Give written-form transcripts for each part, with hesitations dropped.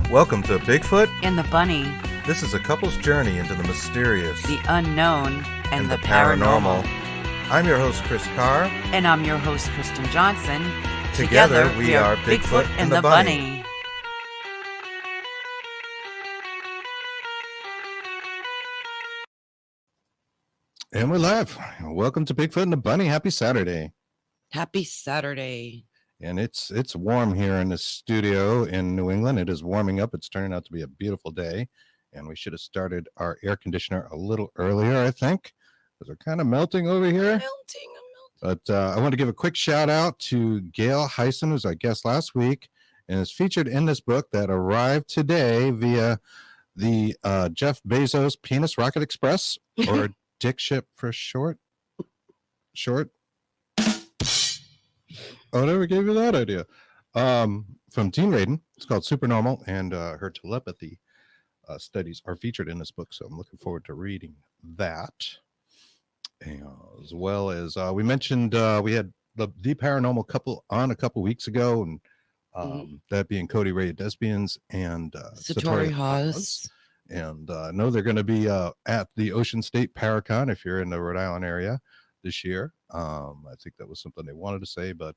Welcome to Bigfoot and the Bunny. This is a couple's journey into the mysterious, the unknown, and the paranormal. I'm your host, Chris Carr. And I'm your host, Kristen Johnson. Together we are Bigfoot and the Bunny. And we're live. Welcome to Bigfoot and the Bunny. Happy Saturday. Happy Saturday. And it's warm here in the studio in New England. It is warming up. It's turning out to be a beautiful day. And we should have started our air conditioner a little earlier, I think, because we're kind of melting over here. But I want to give a quick shout out to Gail Heisen, who's our guest last week, and is featured in this book that arrived today via the Jeff Bezos Penis Rocket Express, or Dick Ship for short. Oh, never gave you that idea. From Teen Raiden. It's called Supernormal, and her telepathy studies are featured in this book, so I'm looking forward to reading that. As well as we mentioned, we had the paranormal couple on a couple weeks ago, and that being Cody Ray Desbians and Satori Haas. And I know they're going to be at the Ocean State Paracon if you're in the Rhode Island area this year. I think that was something they wanted to say, but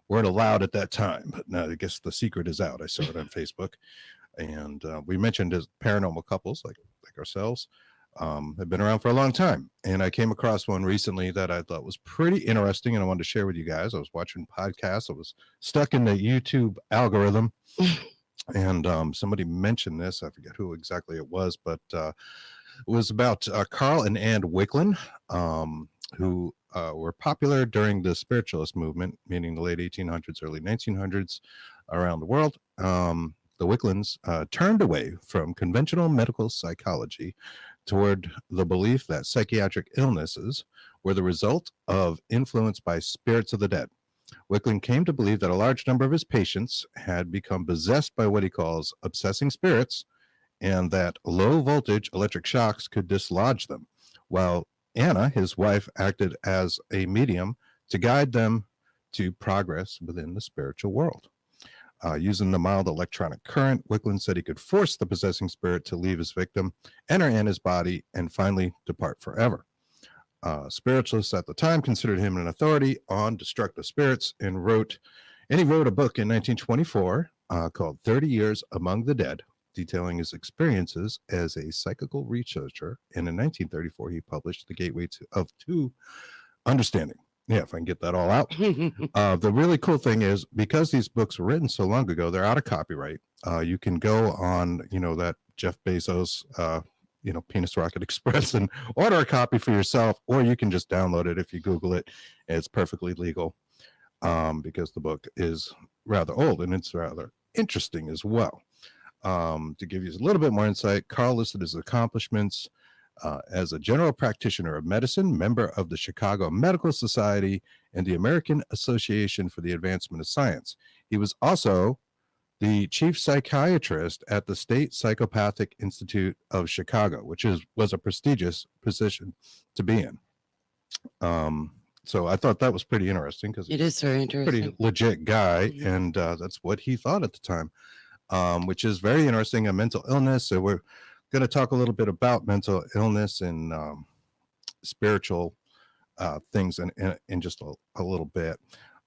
weren't allowed at that time. But now I guess the secret is out. I saw it on Facebook. And we mentioned as paranormal couples like ourselves have been around for a long time. And I came across one recently that I thought was pretty interesting, and I wanted to share with you guys. I was watching podcasts. I was stuck in the YouTube algorithm. And somebody mentioned this. I forget who exactly it was, but it was about Carl and Ann Wicklund, who were popular during the spiritualist movement, meaning the late 1800s, early 1900s around the world. The Wicklunds turned away from conventional medical psychology toward the belief that psychiatric illnesses were the result of influence by spirits of the dead. Wicklund came to believe that a large number of his patients had become possessed by what he calls obsessing spirits, and that low voltage electric shocks could dislodge them, while Anna, his wife, acted as a medium to guide them to progress within the spiritual world. Using the mild electronic current, Wicklund said he could force the possessing spirit to leave his victim, enter Anna's body, and finally depart forever. Spiritualists at the time considered him an authority on destructive spirits, and he wrote a book in 1924 called 30 Years Among the Dead, detailing his experiences as a psychical researcher. And in 1934, he published The Gateway to Understanding. Yeah, if I can get that all out. The really cool thing is, because these books were written so long ago, they're out of copyright. You can go on, that Jeff Bezos, Penis Rocket Express and order a copy for yourself, or you can just download it if you Google it. It's perfectly legal because the book is rather old and it's rather interesting as well. To give you a little bit more insight, Carl listed his accomplishments as a general practitioner of medicine, member of the Chicago Medical Society and the American Association for the Advancement of Science. He was also the chief psychiatrist at the State Psychopathic Institute of Chicago, which was a prestigious position to be in. So I thought that was pretty interesting, because it is very interesting. Pretty legit guy, and that's what he thought at the time, which is very interesting. A mental illness. So we're going to talk a little bit about mental illness and spiritual things in just a little bit.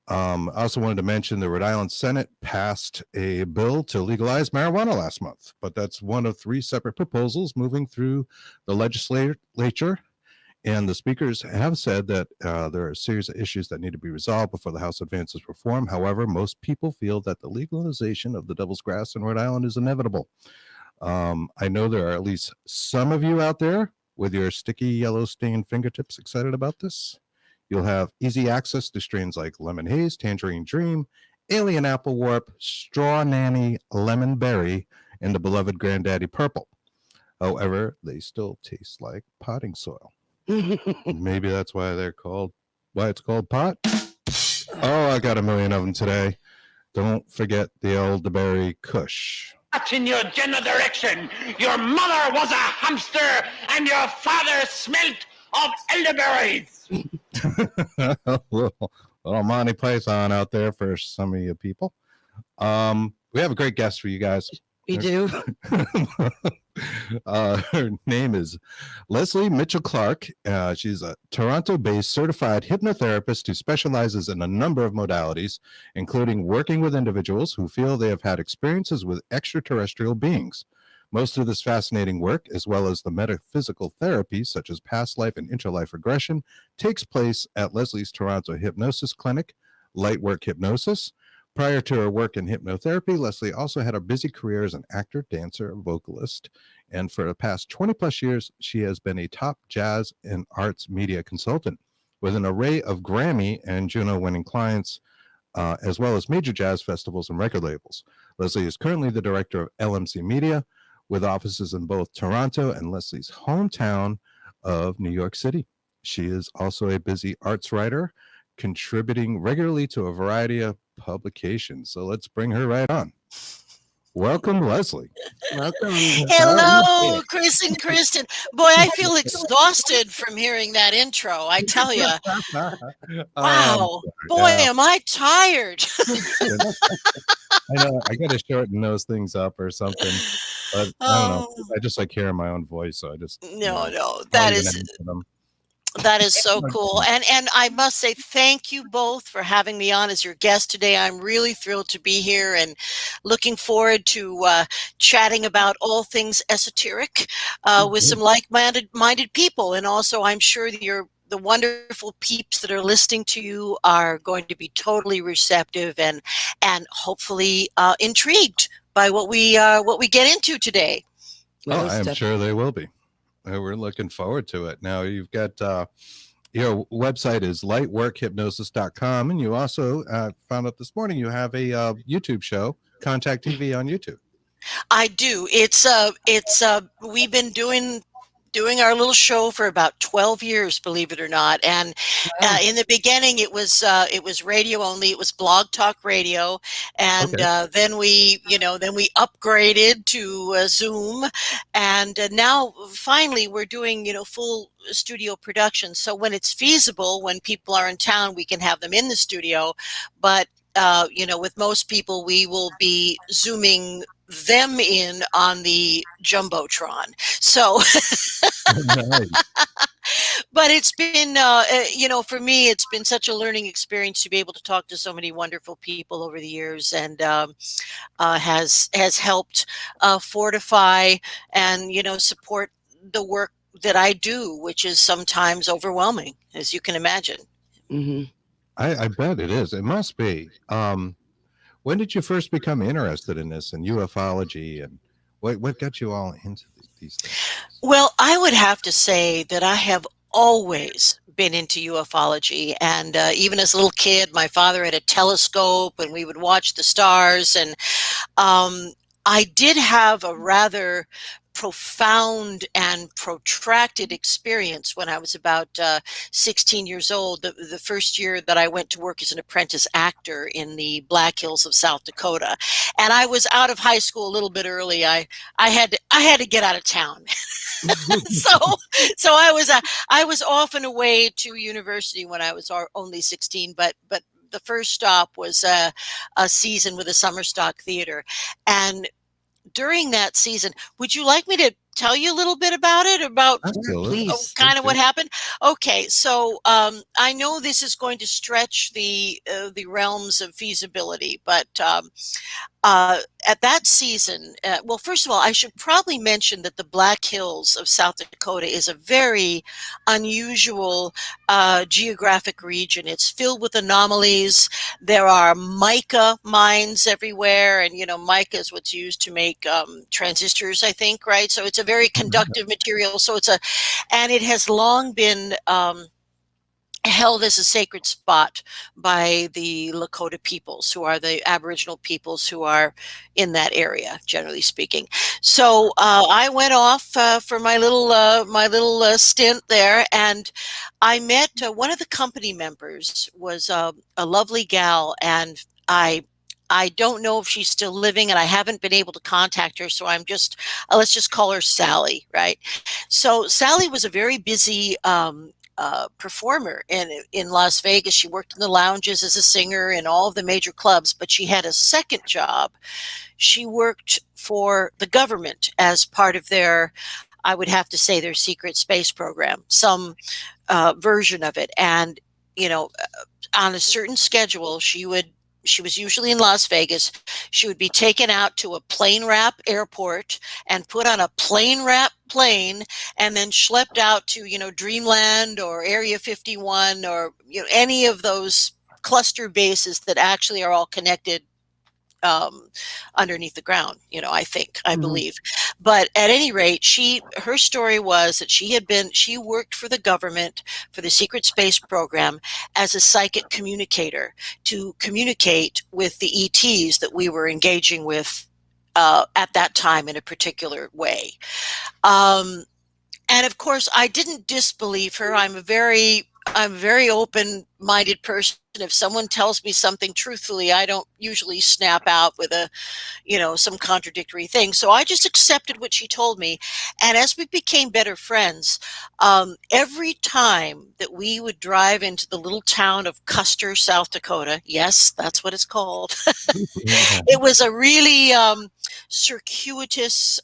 I also wanted to mention the Rhode Island Senate passed a bill to legalize marijuana last month, but that's one of 3 separate proposals moving through the legislature. And the speakers have said that there are a series of issues that need to be resolved before the House advances reform. However, most people feel that the legalization of the devil's grass in Rhode Island is inevitable. I know there are at least some of you out there with your sticky yellow stained fingertips excited about this. You'll have easy access to strains like Lemon Haze, Tangerine Dream, Alien Apple Warp, Straw Nanny, Lemon Berry, and the beloved Granddaddy Purple. However, they still taste like potting soil. Maybe that's why it's called pot. Oh, I got a million of them today. Don't forget the elderberry Kush. In your general direction, your mother was a hamster and your father smelt of elderberries. little Monty Python out there for some of you people. We have a great guest for you guys. We do. Her name is Lesley Mitchell-Clarke. She's a Toronto-based certified hypnotherapist who specializes in a number of modalities, including working with individuals who feel they have had experiences with extraterrestrial beings. Most of this fascinating work, as well as the metaphysical therapies such as past life and interlife regression, takes place at Lesley's Toronto Hypnosis Clinic, Lightwork Hypnosis. Prior to her work in hypnotherapy, Lesley also had a busy career as an actor, dancer, vocalist, and for the past 20 plus years, she has been a top jazz and arts media consultant with an array of Grammy and Juno winning clients, as well as major jazz festivals and record labels. Lesley is currently the director of LMC Media, with offices in both Toronto and Lesley's hometown of New York City. She is also a busy arts writer, contributing regularly to a variety of publications. So let's bring her right on. Welcome, Lesley. Welcome. Hello, Chris and Kristen. Boy, I feel exhausted from hearing that intro. I tell you. Wow. Boy, am I tired. I know. I got to shorten those things up or something. But I don't know. I just like hearing my own voice. So I just. No, that is so cool. And I must say thank you both for having me on as your guest today. I'm really thrilled to be here and looking forward to chatting about all things esoteric with some like-minded people. And also I'm sure the wonderful peeps that are listening to you are going to be totally receptive and hopefully intrigued by what we get into today. Oh, I'm sure they will be. We're looking forward to it. Now you've got your website is lightworkhypnosis.com, and you also found out this morning you have a YouTube show, Contact TV on YouTube. I do. It's we've been doing our little show for about 12 years, believe it or not. And in the beginning, it was radio only. It was Blog Talk Radio, and then we upgraded to Zoom, and now finally we're doing full studio production. So when it's feasible, when people are in town, we can have them in the studio. But with most people, we will be Zooming them in on the Jumbotron. So, but it's been, for me, it's been such a learning experience to be able to talk to so many wonderful people over the years, and has helped fortify and, support the work that I do, which is sometimes overwhelming, as you can imagine. Mm-hmm. I bet it is. It must be. When did you first become interested in this and ufology, and what got you all into these things? Well, I would have to say that I have always been into ufology, and even as a little kid, my father had a telescope, and we would watch the stars, and I did have a rather profound and protracted experience when I was about 16 years old. The first year that I went to work as an apprentice actor in the Black Hills of South Dakota, and I was out of high school a little bit early. I had to get out of town, so I was off and away to university when I was only 16. But the first stop was a season with a summer stock theater, and during that season, would you like me to tell you a little bit about it, about kind of what happened? Okay, so I know this is going to stretch the realms of feasibility, but at that season, well, first of all, I should probably mention that the Black Hills of South Dakota is a very unusual geographic region. It's filled with anomalies. There are mica mines everywhere, and mica is what's used to make transistors, I think, right? So it's a very conductive material. So and it has long been held as a sacred spot by the Lakota peoples, who are the Aboriginal peoples who are in that area, generally speaking. So I went off for my little stint there, and I met one of the company members. Was a lovely gal, and I don't know if she's still living, and I haven't been able to contact her. So I'm let's just call her Sally, right? So Sally was a very busy performer in Las Vegas. She worked in the lounges as a singer in all of the major clubs, but she had a second job. She worked for the government as part of their, I would have to say, their secret space program, some version of it. And, on a certain schedule, she was usually in Las Vegas. She would be taken out to a plane wrap airport and put on a plane wrap plane and then schlepped out to, Dreamland or Area 51 or, any of those cluster bases that actually are all connected underneath the ground, I believe. But at any rate, her story was that she worked for the government, for the secret space program, as a psychic communicator to communicate with the ETs that we were engaging with at that time in a particular way. And of course, I didn't disbelieve her. I'm a very open-minded person. If someone tells me something truthfully, I don't usually snap out with some contradictory thing. So I just accepted what she told me. And as we became better friends, every time that we would drive into the little town of Custer, South Dakota, yes, that's what it's called. It was a really circuitous,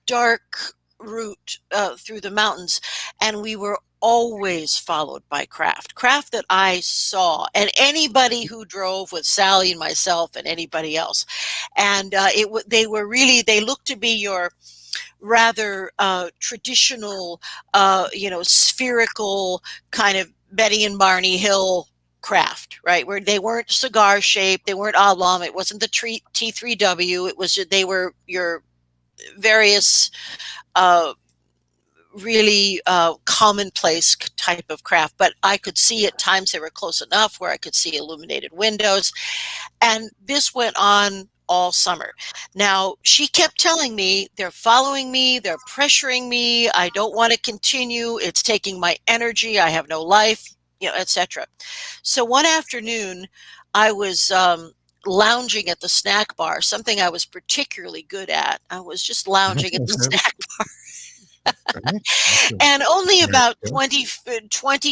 dark route through the mountains, and we were always followed by craft that I saw, and anybody who drove with Sally and myself and anybody else. And they looked to be your rather traditional, spherical kind of Betty and Barney Hill craft, right? Where they weren't cigar shaped, they weren't oblong, it wasn't the T3W, they were your various really commonplace type of craft, but I could see at times they were close enough where I could see illuminated windows. And this went on all summer. Now, she kept telling me, they're following me, they're pressuring me, I don't want to continue, it's taking my energy, I have no life, etc. So one afternoon, I was lounging at the snack bar, something I was particularly good at. I was just lounging at the snack bar. And only about 20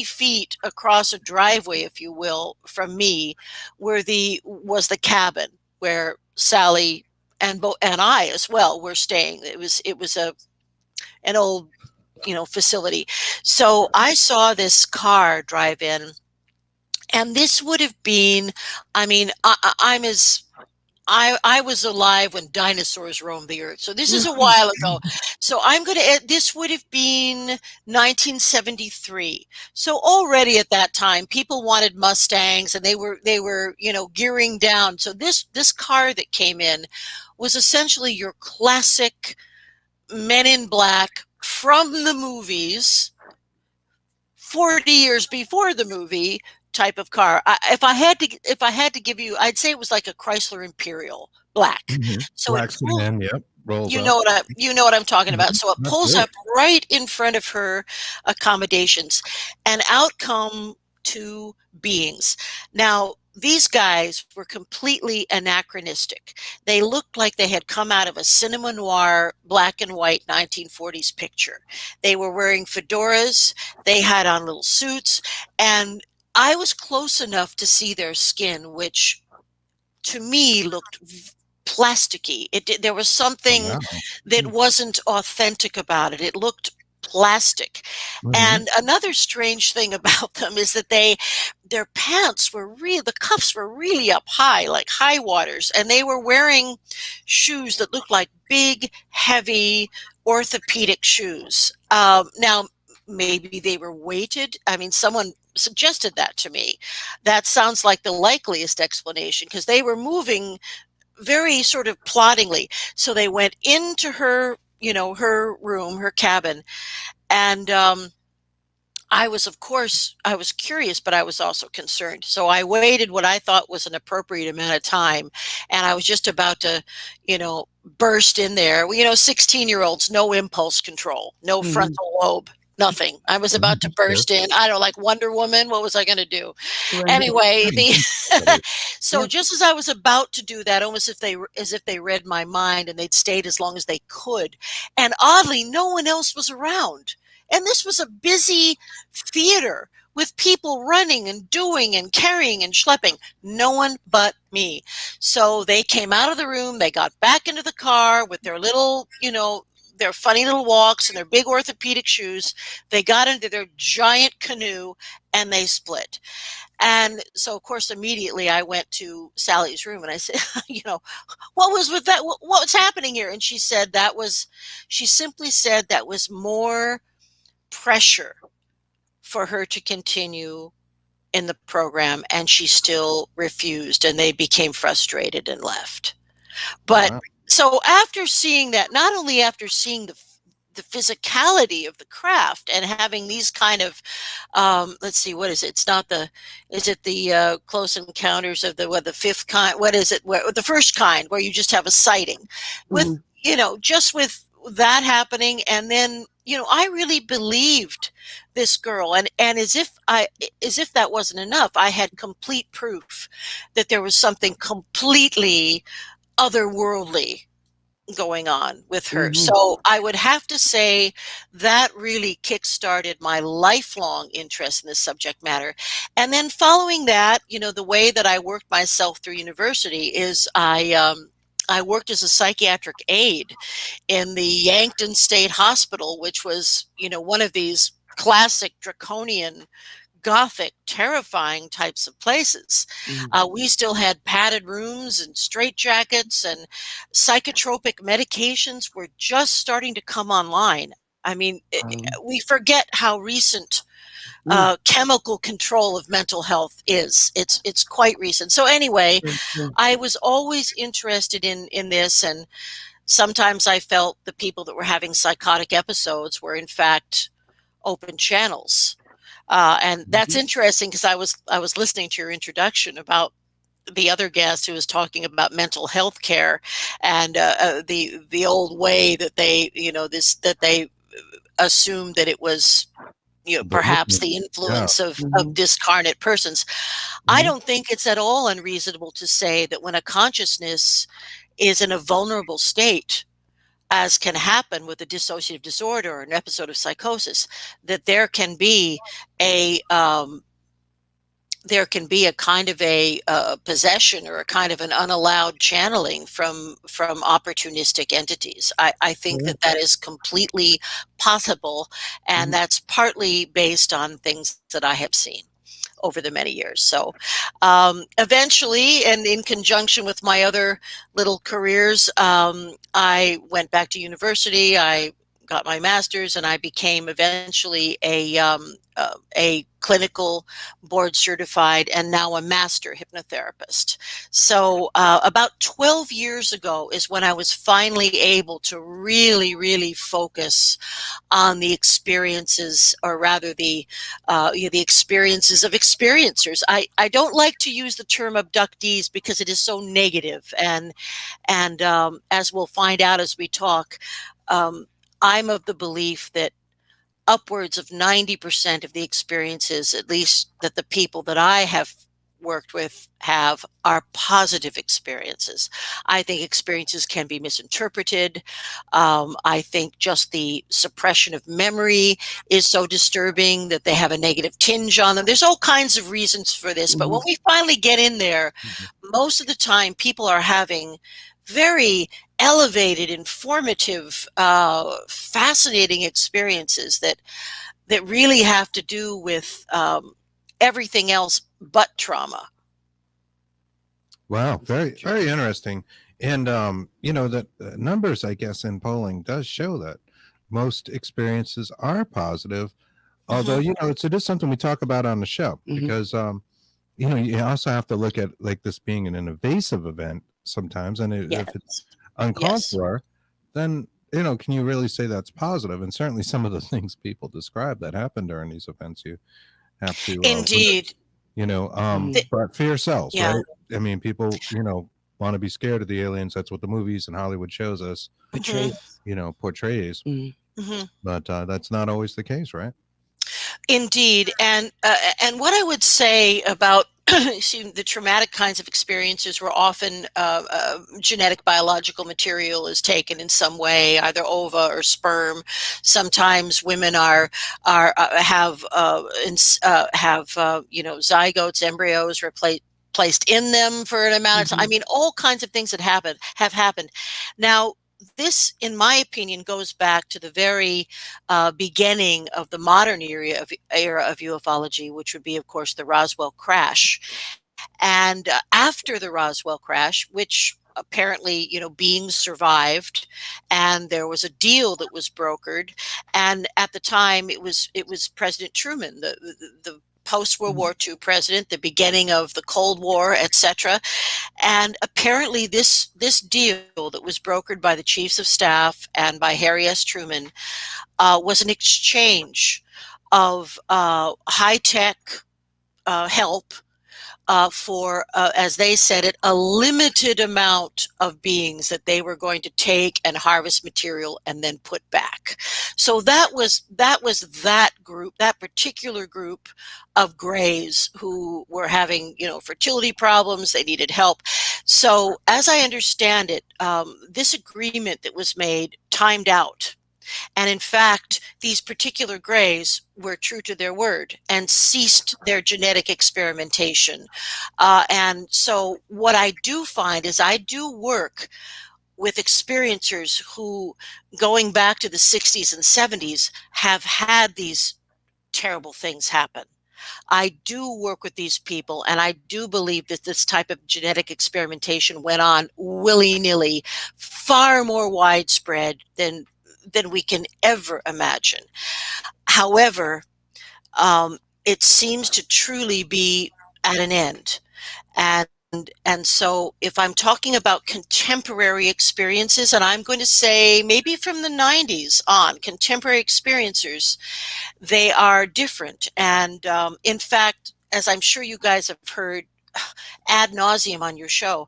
feet across a driveway, if you will, from me, was the cabin where Sally and I as well were staying. It was an old, facility. So I saw this car drive in, and this would have been, I was alive when dinosaurs roamed the earth. So this is a while ago. So this would have been 1973. So already at that time, people wanted Mustangs and they were, gearing down. So this car that came in was essentially your classic Men in Black from the movies, 40 years before the movie type of car. If I had to give you, I'd say it was like a Chrysler Imperial black. So Black sedan, yep. You know what I'm talking about. So it pulls up right in front of her accommodations, and out come two beings. Now, these guys were completely anachronistic. They looked like they had come out of a cinema noir, black and white 1940s picture. They were wearing fedoras. They had on little suits, and I was close enough to see their skin, which to me looked plasticky. There was something that wasn't authentic about it. It looked plastic. And another strange thing about them is that their pants were the cuffs were really up high, like high waters, and they were wearing shoes that looked like big, heavy orthopedic shoes. Now, maybe they were weighted. Someone suggested that to me. That sounds like the likeliest explanation, because they were moving very sort of ploddingly. So they went into her, her room, her cabin, and I was curious, but I was also concerned. So I waited what I thought was an appropriate amount of time, and I was just about to, burst in there. 16-year-olds, no impulse control, no frontal lobe. Nothing. I was about to burst in. I don't like Wonder Woman. What was I going to do? Anyway, so just as I was about to do that, almost as if they read my mind, and they'd stayed as long as they could. And oddly, no one else was around. And this was a busy theater with people running and doing and carrying and schlepping. No one but me. So they came out of the room, they got back into the car with their little, their funny little walks and their big orthopedic shoes. They got into their giant canoe and they split. And so, of course, immediately I went to Sally's room and I said, what was with that? What's happening here? And she simply said that was more pressure for her to continue in the program, and she still refused, and they became frustrated and left. But Wow. so after seeing that, not only after seeing the physicality of the craft and having these kind of let's see, what is it? Is it the close encounters of the fifth kind? What is it? The first kind, where you just have a sighting with, just with that happening. And then, I really believed this girl, and as if that wasn't enough, I had complete proof that there was something completely otherworldly going on with her. So I would have to say that really kickstarted my lifelong interest in this subject matter. And then following that, the way that I worked myself through university is I worked as a psychiatric aide in the Yankton State Hospital, which was, one of these classic draconian, Gothic, terrifying types of places. We still had padded rooms and straitjackets, and psychotropic medications were just starting to come online. I mean, we forget how recent chemical control of mental health is. It's quite recent. So anyway, I was always interested in this, and sometimes I felt the people that were having psychotic episodes were in fact open channels. And that's interesting, because I was listening to your introduction about the other guest who was talking about mental health care and the old way that they that they assumed that it was perhaps the influence of discarnate persons. I don't think it's at all unreasonable to say that when a consciousness is in a vulnerable state, as can happen with a dissociative disorder or an episode of psychosis, that there can be a kind of a possession or a kind of an unallowed channeling from opportunistic entities. I think that is completely possible, and that's partly based on things that I have seen over the many years. So eventually, and in conjunction with my other little careers, I went back to university. I got my master's, and I became eventually a clinical board certified and now a master hypnotherapist. So about 12 years ago is when I was finally able to really, really focus on the experiences, or rather the experiences of experiencers. I don't like to use the term abductees because it is so negative, and as we'll find out as we talk, I'm of the belief that upwards of 90% of the experiences, at least that the people that I have worked with have, are positive experiences. I think experiences can be misinterpreted. I think just the suppression of memory is so disturbing that they have a negative tinge on them. There's all kinds of reasons for this, but when we finally get in there, most of the time people are having very elevated, informative, fascinating experiences that really have to do with everything else but trauma. Wow, very, very interesting. And that numbers, I guess, in polling does show that most experiences are positive. Although it is something we talk about on the show, because you also have to look at like this being an invasive event sometimes, and if it's uncalled for, then can you really say that's positive? And certainly some of the things people describe that happen during these events, you have to indeed but for yourselves, Yeah. right? I mean, people want to be scared of the aliens. That's what the movies and Hollywood shows us portrays, but that's not always the case, right? Indeed. And what I would say about the traumatic kinds of experiences were often genetic biological material is taken in some way, either ova or sperm. Sometimes women have zygotes, embryos placed in them for an amount of time. I mean, all kinds of things that have happened. Now, this, in my opinion, goes back to the very beginning of the modern era of ufology, which would be, of course, the Roswell crash. And after the Roswell crash, which apparently, beings survived, and there was a deal that was brokered. And at the time, it was President Truman, the post-World War II president, the beginning of the Cold War, etc. And apparently this deal that was brokered by the chiefs of staff and by Harry S. Truman was an exchange of high-tech help for, as they said it, a limited amount of beings that they were going to take and harvest material and then put back. So that was that group, that particular group of Greys who were having, fertility problems. They needed help. So as I understand it, this agreement that was made timed out. And in fact, these particular Greys were true to their word and ceased their genetic experimentation. And so what I do find is I do work with experiencers who, going back to the 60s and 70s, have had these terrible things happen. I do work with these people, and I do believe that this type of genetic experimentation went on willy-nilly, far more widespread than we can ever imagine. However, it seems to truly be at an end. And so if I'm talking about contemporary experiences, and I'm going to say maybe from the 90s on, contemporary experiencers, they are different. And in fact, as I'm sure you guys have heard ad nauseum on your show,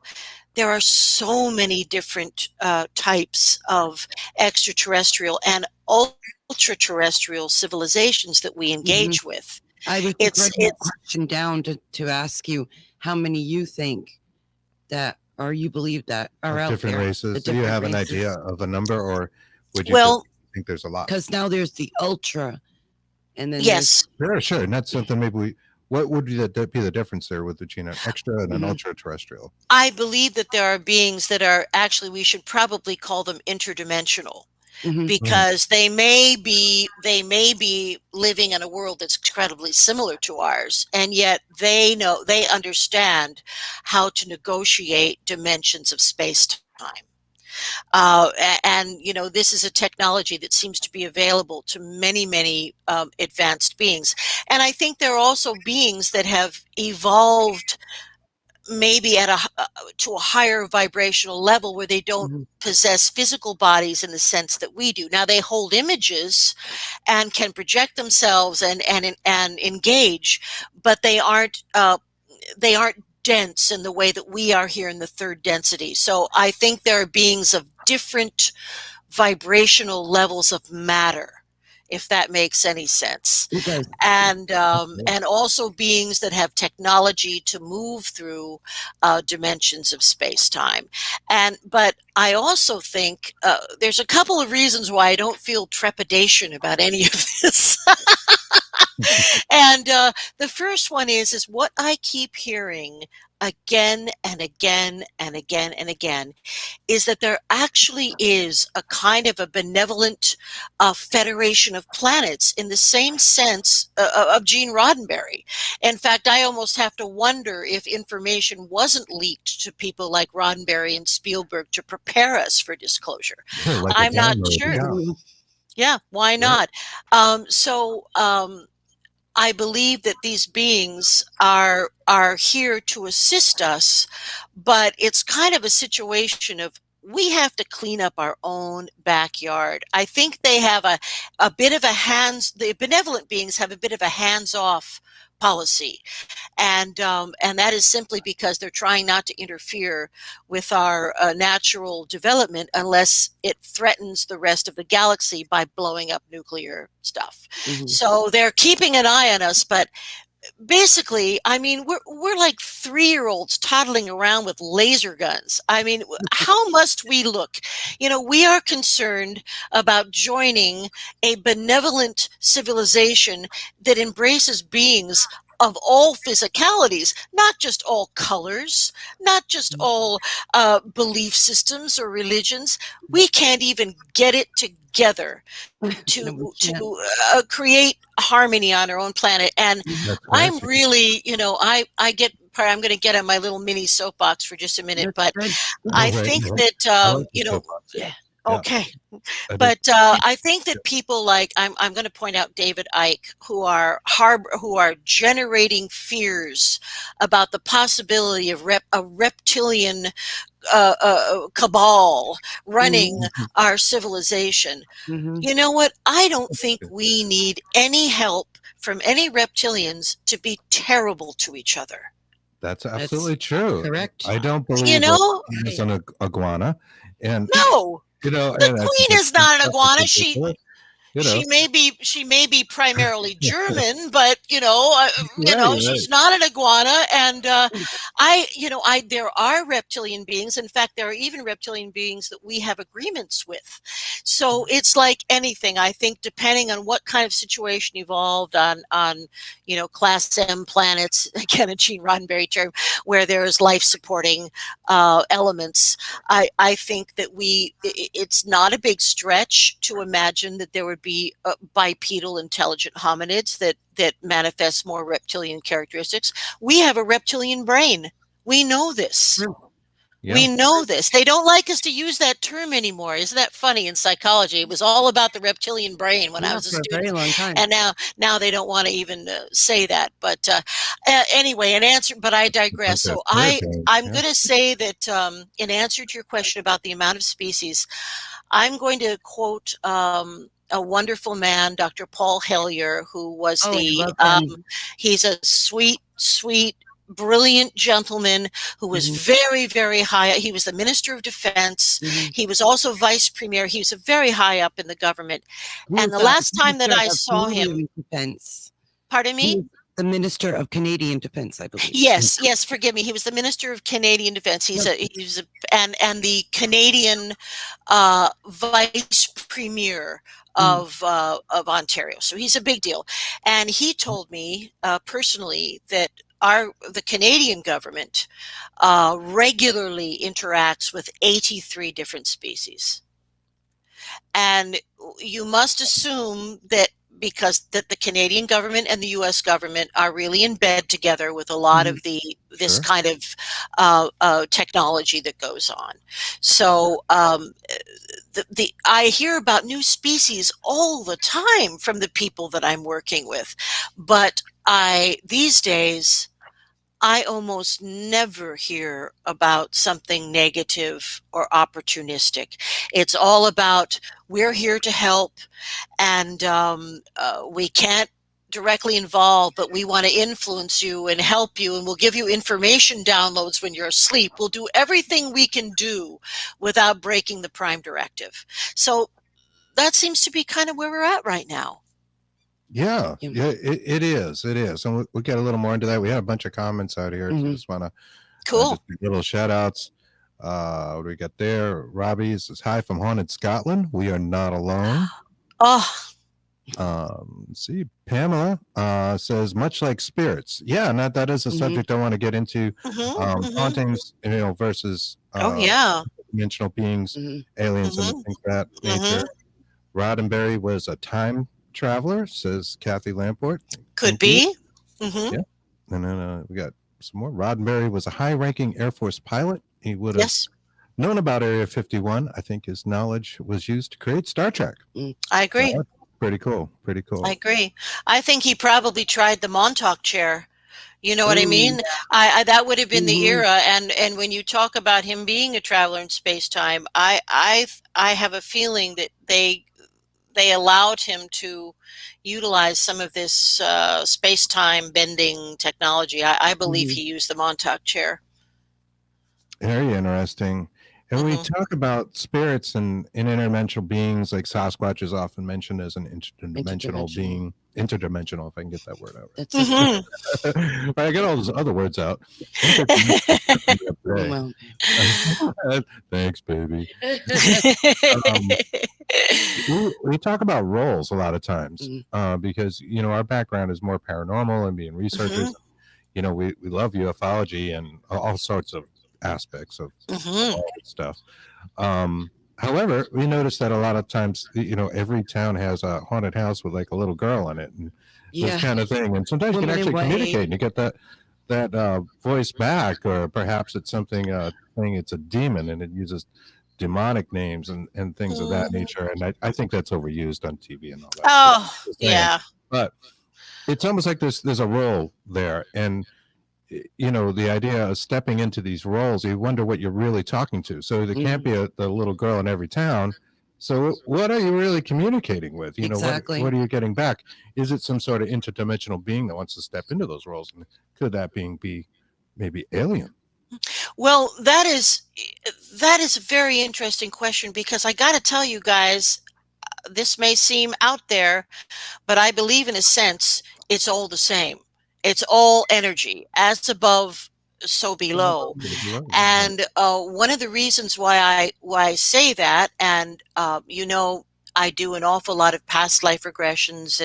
there are so many different types of extraterrestrial and ultra-terrestrial civilizations that we engage with. I was writing a question down to ask you how many you think that, or you believe that are out different there. races. Do you have an idea of a number, or would you think there's a lot? Because now there's the ultra, and then yes, sure, and that's something maybe what would be the difference there with between an extra and an ultra terrestrial? I believe that there are beings that are actually, we should probably call them interdimensional. Because they may be living in a world that's incredibly similar to ours, and yet they understand how to negotiate dimensions of space-time. And this is a technology that seems to be available to many advanced beings. And I think there are also beings that have evolved maybe to a higher vibrational level where they don't possess physical bodies in the sense that we do. Now they hold images and can project themselves and engage, but they aren't dense in the way that we are here in the third density. So I think there are beings of different vibrational levels of matter, if that makes any sense. And also beings that have technology to move through dimensions of space-time. But I also think there's a couple of reasons why I don't feel trepidation about any of this. And the first one is what I keep hearing again and again and again and again is that there actually is a kind of a benevolent federation of planets in the same sense of Gene Roddenberry. In fact, I almost have to wonder if information wasn't leaked to people like Roddenberry and Spielberg to prepare us for disclosure. I'm not sure. Yeah, why not? I believe that these beings are here to assist us, but it's kind of a situation of we have to clean up our own backyard. I think they have a bit of the benevolent beings have a bit of a hands-off policy. And that is simply because they're trying not to interfere with our natural development unless it threatens the rest of the galaxy by blowing up nuclear stuff. So they're keeping an eye on us, but basically, I mean, we're like 3-year-olds toddling around with laser guns. I mean, how must we look? You know, we are concerned about joining a benevolent civilization that embraces beings of all physicalities, not just all colors, not just all belief systems or religions. We can't even get it together No, to we can't. create harmony on our own planet. And That's I'm crazy. really, I'm going to get on my little mini soapbox for just a minute, That's but good. I Right, think right. that, I like the soapbox. Yeah. Yeah, okay, I do. but I think that people like I'm going to point out David Icke, who are generating fears about the possibility of a reptilian cabal running Mhm. our civilization. Mm-hmm. You know what? I don't think we need any help from any reptilians to be terrible to each other. That's absolutely true. correct. I don't You believe know? is an iguana, and No. and The I think queen is not an stuff is iguana. ridiculous. You She know, may be primarily German, but right. she's not an iguana. And there are reptilian beings. In fact, there are even reptilian beings that we have agreements with. So it's like anything. I think depending on what kind of situation evolved on class M planets, again a Gene Roddenberry term, where there is life supporting elements. I think that it's not a big stretch to imagine that there would be bipedal intelligent hominids that manifest more reptilian characteristics. We have a reptilian brain. We know this. Yeah. We know this. They don't like us to use that term anymore. Isn't that funny? In psychology, it was all about the reptilian brain when I was a for a very student, long time. and now they don't want to even say that. But anyway, an answer. But I digress. So I'm going to say that in answer to your question about the amount of species, I'm going to quote a wonderful man, Dr. Paul Hellyer, who was Oh, I love him. he's a sweet, brilliant gentleman who was Mhm. very, very high. He was the Minister of Defense. Mhm. He was also Vice Premier. He was very high up in the government. He And was the last time that Minister I of saw him, Canadian Defense. pardon He me? was the Minister of Canadian Defense, I believe. Yes, forgive me. He was the Minister of Canadian Defense. And the Canadian Vice Premier of Ontario. So he's a big deal. And he told me personally that the Canadian government regularly interacts with 83 different species. And you must assume that because the Canadian government and the U.S. government are really in bed together with a lot of this Sure. kind of technology that goes on. So I hear about new species all the time from the people that I'm working with, but these days I almost never hear about something negative or opportunistic. It's all about we're here to help, and we can't directly involve, but we want to influence you and help you, and we'll give you information downloads when you're asleep. We'll do everything we can do without breaking the prime directive. So that seems to be kind of where we're at right now. Yeah, it is. And we'll get a little more into that. We had a bunch of comments out here. So just want to Cool. just little shout outs. What do we got there? Robbie says, hi from haunted Scotland. We are not alone. Oh, Let's see, Pamela says, much like spirits. Yeah, and that is a subject I want to get into. Hauntings, versus dimensional beings, aliens, and things of that nature. Roddenberry was a time traveler, says Kathy Lamport. Could be. Yeah. And then we got some more. Roddenberry was a high-ranking Air Force pilot. He would have known about Area 51. I think his knowledge was used to create Star Trek. I agree. So, pretty cool. I agree. I think he probably tried the Montauk chair. You know what I mean? That would have been the era. And when you talk about him being a traveler in space-time, I have a feeling that they allowed him to utilize some of this space-time bending technology. I believe he used the Montauk chair. Very interesting. And we talk about spirits and interdimensional beings, like Sasquatch is often mentioned as an interdimensional being. Interdimensional, if I can get that word out. That's But I get all those other words out. well, Thanks, baby. We talk about roles a lot of times because, you know, our background is more paranormal and being researchers. You know, we love ufology and all sorts of aspects of all this stuff. However, we notice that a lot of times, you know, every town has a haunted house with like a little girl in it and this kind of thing. And sometimes you can actually communicate and you get that voice back, or perhaps it's something saying it's a demon and it uses demonic names and things of that nature. And I think that's overused on TV and all that. Oh, yeah. But it's almost like there's a role there. And you know, the idea of stepping into these roles, you wonder what you're really talking to. So there can't be the little girl in every town. So what are you really communicating with? You know, what are you getting back? Is it some sort of interdimensional being that wants to step into those roles? And could that being be maybe alien? Well, that is a very interesting question, because I got to tell you guys, this may seem out there, but I believe in a sense it's all the same. It's all energy, as above, so below. And one of the reasons why I say that, and you know, I do an awful lot of past life regressions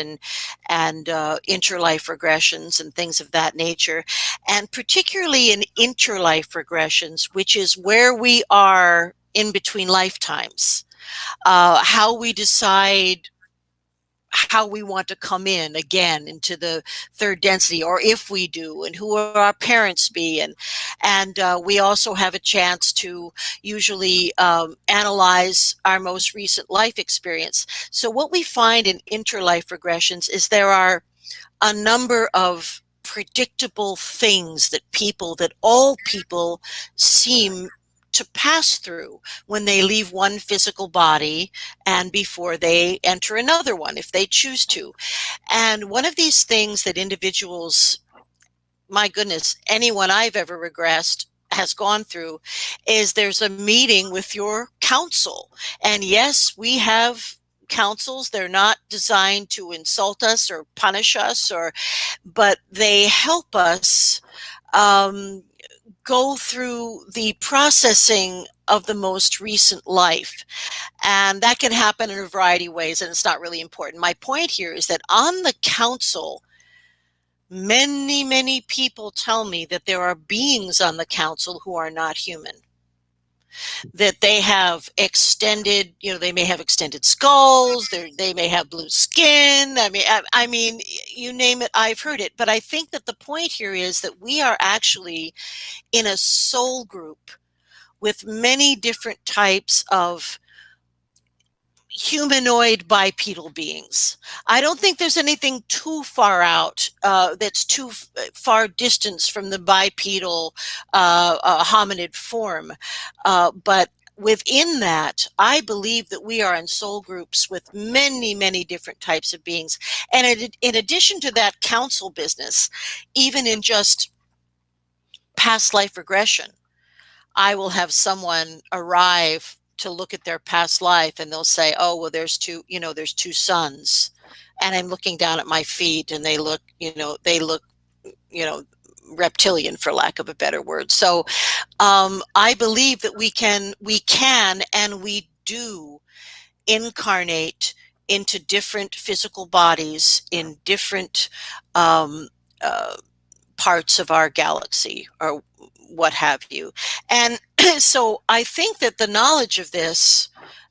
and interlife regressions and things of that nature, and particularly in interlife regressions, which is where we are in between lifetimes, how we decide how we want to come in again into the third density, or if we do, and who will our parents be, and we also have a chance to usually analyze our most recent life experience. So what we find in interlife regressions is there are a number of predictable things that all people seem to pass through when they leave one physical body and before they enter another one, if they choose to. And one of these things that individuals, my goodness, anyone I've ever regressed has gone through, is there's a meeting with your counsel. And yes, we have counsels. They're not designed to insult us or punish us, but they help us go through the processing of the most recent life. And that can happen in a variety of ways, and it's not really important. My point here is that on the council, many, many people tell me that there are beings on the council who are not human. That they have extended, you know, they may have extended skulls, they may have blue skin. I mean, you name it, I've heard it. But I think that the point here is that we are actually in a soul group with many different types of humanoid bipedal beings. I don't think there's anything too far out that's too far distance from the bipedal hominid form. But within that, I believe that we are in soul groups with many, many different types of beings. And in addition to that council business, even in just past life regression, I will have someone arrive to look at their past life, and they'll say, oh, well, there's two sons. And I'm looking down at my feet, and they look reptilian, for lack of a better word. So I believe that we can and we do incarnate into different physical bodies in different parts of our galaxy, or what have you. And so I think that the knowledge of this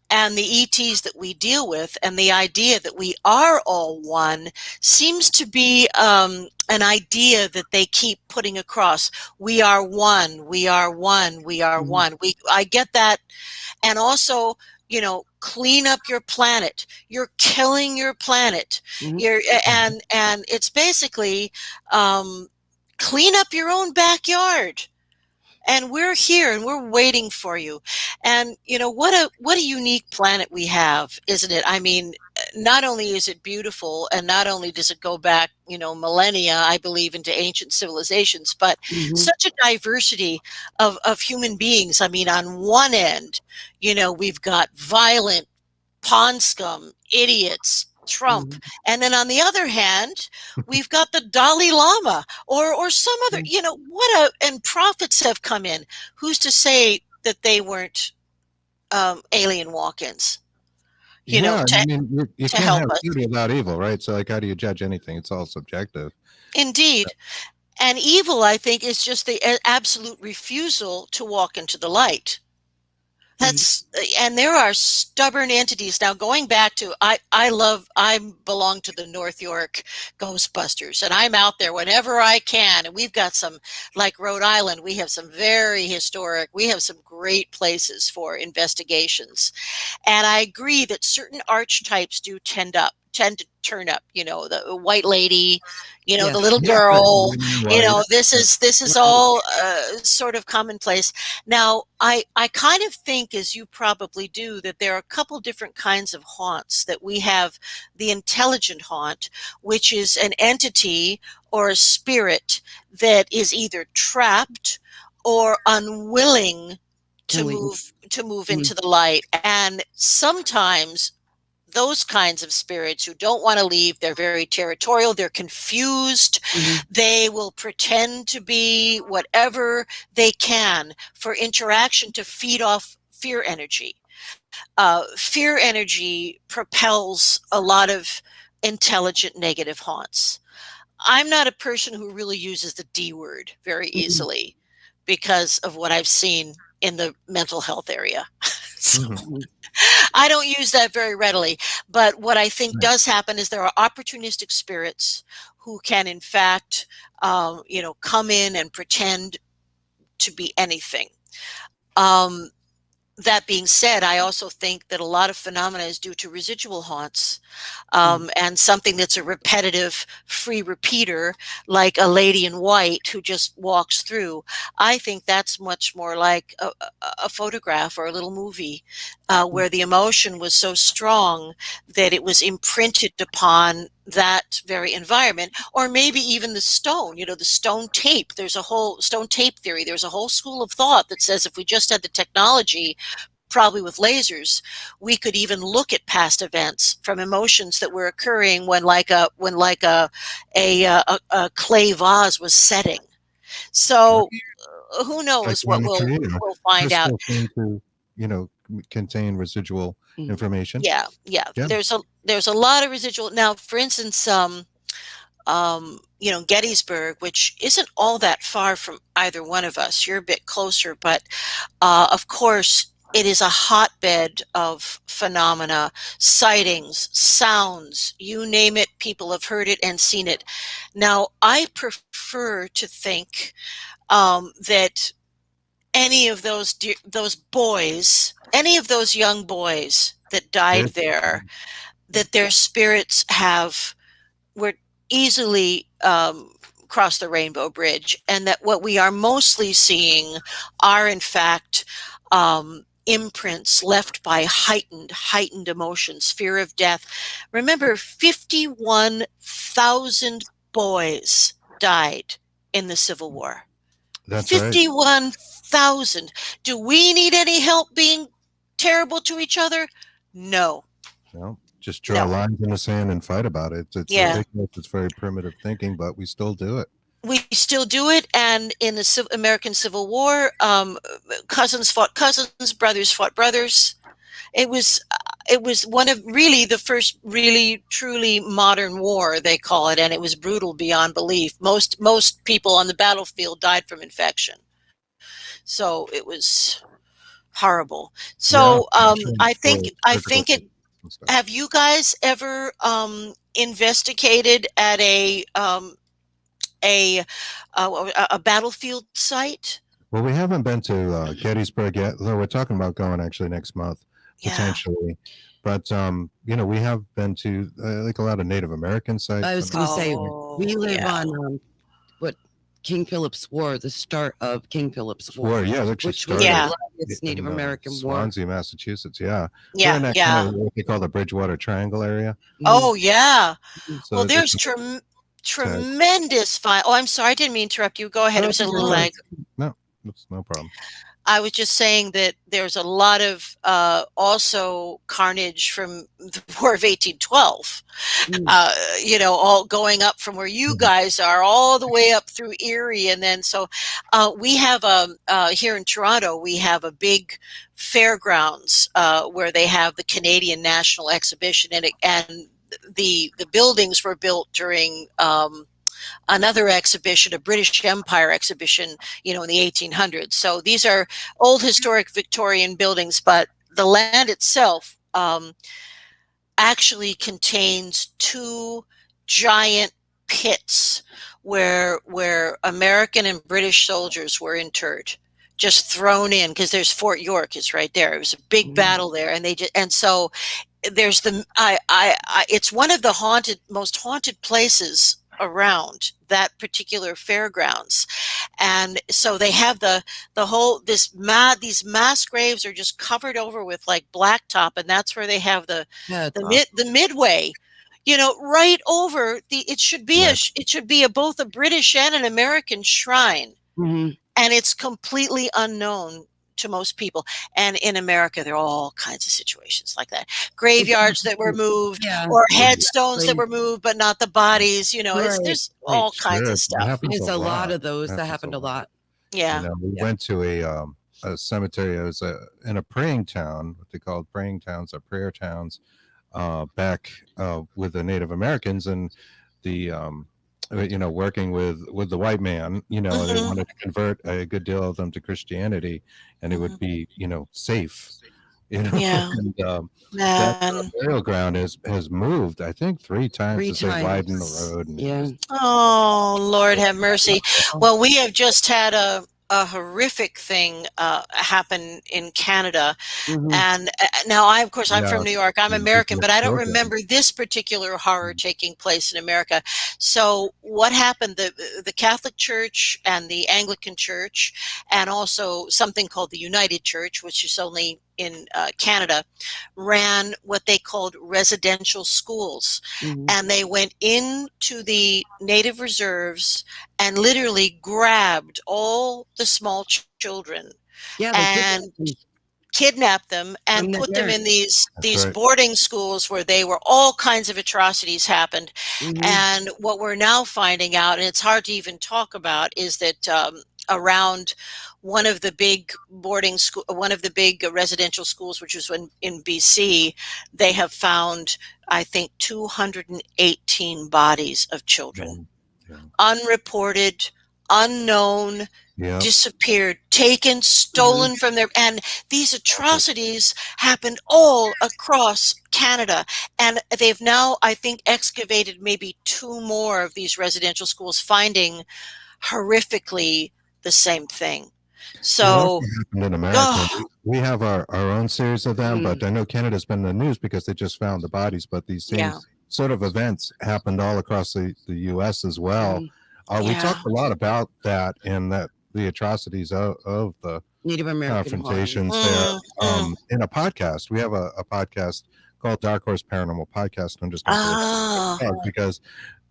and the ETs that we deal with, and the idea that we are all one, seems to be an idea that they keep putting across. We are one, we are one, we are one. I get that. And also, you know, clean up your planet. You're killing your planet. And it's basically clean up your own backyard. And we're here and we're waiting for you. And what a unique planet we have, isn't it? I mean, not only is it beautiful, and not only does it go back, millennia, I believe, into ancient civilizations, but Mhm. such a diversity of human beings. I mean, on one end, we've got violent pond scum, idiots, Trump. Mhm. And then on the other hand, we've got the Dalai Lama or some other, Mhm. and prophets have come in. Who's to say that they weren't alien walk-ins, Yeah, I to, mean, you to can't help have us? good without evil, right? So, like, how do you judge anything? It's all subjective. Indeed. And evil, I think, is just the absolute refusal to walk into the light. Mhm. And there are stubborn entities. Now, going back to, I belong to the North York Ghostbusters, and I'm out there whenever I can. And we've got some, like Rhode Island, we have some very historic, we have some great places for investigations. And I agree that certain archetypes do tend to turn up, the white lady, Yeah. the little Yeah, girl, green and white. this is Right. all sort of commonplace. Now, I kind of think, as you probably do, that there are a couple different kinds of haunts. That we have the intelligent haunt, which is an entity or a spirit that is either trapped or unwilling To to leave. move Mhm. into the light. And sometimes those kinds of spirits who don't want to leave, they're very territorial, they're confused, Mhm. they will pretend to be whatever they can for interaction to feed off fear energy. Fear energy propels a lot of intelligent negative haunts. I'm not a person who really uses the D word very Mhm. easily because of what I've seen in the mental health area. So Mhm. Mhm. I don't use that very readily. But what I think Right. does happen is there are opportunistic spirits who can, in fact, come in and pretend to be anything. Um, that being said, I also think that a lot of phenomena is due to residual haunts, Mhm. and something that's a repetitive free repeater, like a lady in white who just walks through. I think that's much more like a photograph or a little movie, Mhm. where the emotion was so strong that it was imprinted upon that very environment. Or maybe even the stone, the stone tape. There's a whole stone tape theory. There's a whole school of thought that says if we just had the technology, probably with lasers, we could even look at past events from emotions that were occurring when a clay vase was setting. Right. So who knows what Psychometry, we'll find out. crystals seem to, contain residual Mhm. information. Yeah. Yeah. There's a lot of residual. Now, for instance, Gettysburg, which isn't all that far from either one of us. You're a bit closer, but of course, it is a hotbed of phenomena, sightings, sounds, you name it, people have heard it and seen it. Now, I prefer to think that any of those boys, any of those young boys that died Good. there, that their spirits were easily cross the rainbow bridge, and that what we are mostly seeing are, in fact, imprints left by heightened emotions, fear of death. Remember, 51,000 boys died in the Civil War. That's right. 51,000. Do we need any help being terrible to each other? No. Just draw No. lines in the sand and fight about it. It's Yeah. ridiculous. It's very primitive thinking, but we still do it. We still do it, and in the American Civil War, cousins fought cousins, brothers fought brothers. It was one of really the first really truly modern war, they call it, and it was brutal beyond belief. Most people on the battlefield died from infection, so it was horrible. Yeah. So Especially I for think I surgical think it. and stuff. Have you guys ever investigated at a a battlefield site? Well, we haven't been to Gettysburg yet, though we're talking about going actually next month, Yeah. potentially. But we have been to like a lot of Native American sites. I was going to say, we Oh, live yeah. on what King Philip's War, the start of King Philip's War, War, yeah, actually which was the Yeah. bloodiest Native in, American War. Swansea, Massachusetts. Yeah, we're Yeah, in that yeah. kind of what they call the Bridgewater Triangle area. Oh, yeah. So Well, it's there's tag. tremendous fine. Oh, I'm sorry, I didn't mean to interrupt you. Go ahead. It was a little lag. No, it's no problem. I was just saying that there's a lot of also carnage from the War of 1812. All going up from where you guys are all the way up through Erie, and then so we have here in Toronto we have a big fairgrounds where they have the Canadian National Exhibition, and the buildings were built during another exhibition, a British Empire exhibition, in the 1800s. So these are old historic Victorian buildings, but the land itself actually contains two giant pits where American and British soldiers were interred, just thrown in, because there's Fort York is right there. It was a big battle there, and so there's it's one of the most haunted places around that particular fairgrounds. And so they have the whole these mass graves are just covered over with like blacktop, and that's where they have the midway, right over it should be both a British and an American shrine. And it's completely unknown to most people. And in America, there are all kinds of situations like that. Graveyards that were moved, or headstones that were moved, but not the bodies. There's all kinds of stuff. There's a lot of those. That happened a lot. Yeah. We went to a cemetery. It was in a praying town, what they called praying towns or prayer towns, back with the Native Americans, and the working with the white man, they wanted to convert a good deal of them to Christianity, and it would be, safe, Yeah. And that burial ground has moved, I think, three times as they widened the road. And Oh, Lord have mercy. Well, we have just had a horrific thing happen in Canada. And now I'm from New York. I'm American, but I don't remember this particular horror taking place in America. So what happened, the Catholic Church and the Anglican Church, and also something called the United Church, which is only in Canada, ran what they called residential schools. And they went into the native reserves and literally grabbed all the small children and kidnapped them and put them in these boarding schools where they were all kinds of atrocities happened. And what we're now finding out, and it's hard to even talk about, is that around one of the big residential schools, which was in BC, they have found, I think, 218 bodies of children, unreported, unknown, disappeared, taken, stolen from their, and these atrocities happened all across Canada. And they've now, I think, excavated maybe 2 more of these residential schools, finding horrifically the same thing. So in America, we have our own series of them, but I know Canada's been in the news because they just found the bodies, but these same sort of events happened all across the US as well. We talked a lot about that and the atrocities of the Native American confrontations there in a podcast. We have a podcast called Dark Horse Paranormal Podcast. I'm just going because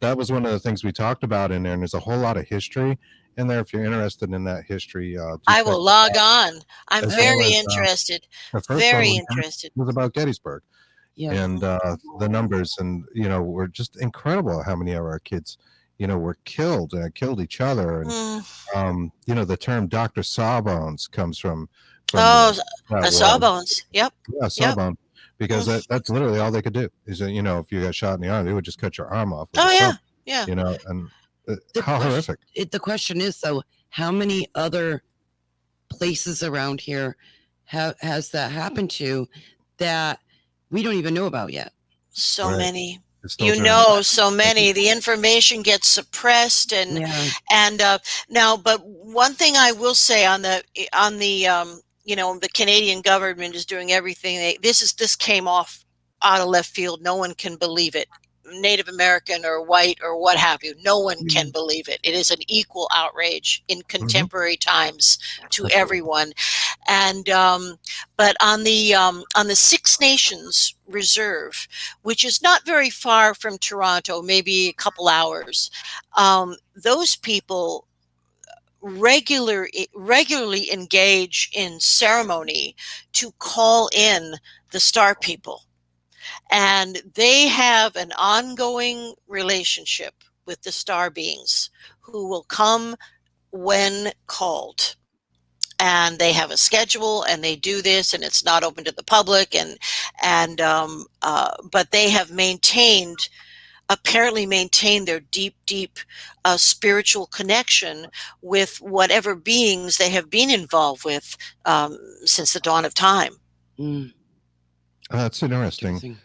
that was one of the things we talked about in there, and there's a whole lot of history in there. If you're interested in that history, I will log on. I'm very interested. Very interested. It was about Gettysburg, and the numbers, and were just incredible. How many of our kids, were killed and killed each other, and the term Dr. Sawbones comes from Sawbones. Yep. Yeah, Sawbone. Because that's literally all they could do is, if you got shot in the arm, they would just cut your arm off. And how horrific. The question is, though, how many other places around here has that happened to that we don't even know about yet? So many. So many. The information gets suppressed, and now. But one thing I will say on the the Canadian government is doing everything. This came out of left field. No one can believe it. Native American or white or what have you. No one can believe it. It is an equal outrage in contemporary times to everyone. And but on the Six Nations Reserve, which is not very far from Toronto, maybe a couple hours, those people regularly engage in ceremony to call in the star people. And they have an ongoing relationship with the star beings who will come when called. And they have a schedule, and they do this, and it's not open to the public. But they have apparently maintained their deep spiritual connection with whatever beings they have been involved with since the dawn of time. That's interesting.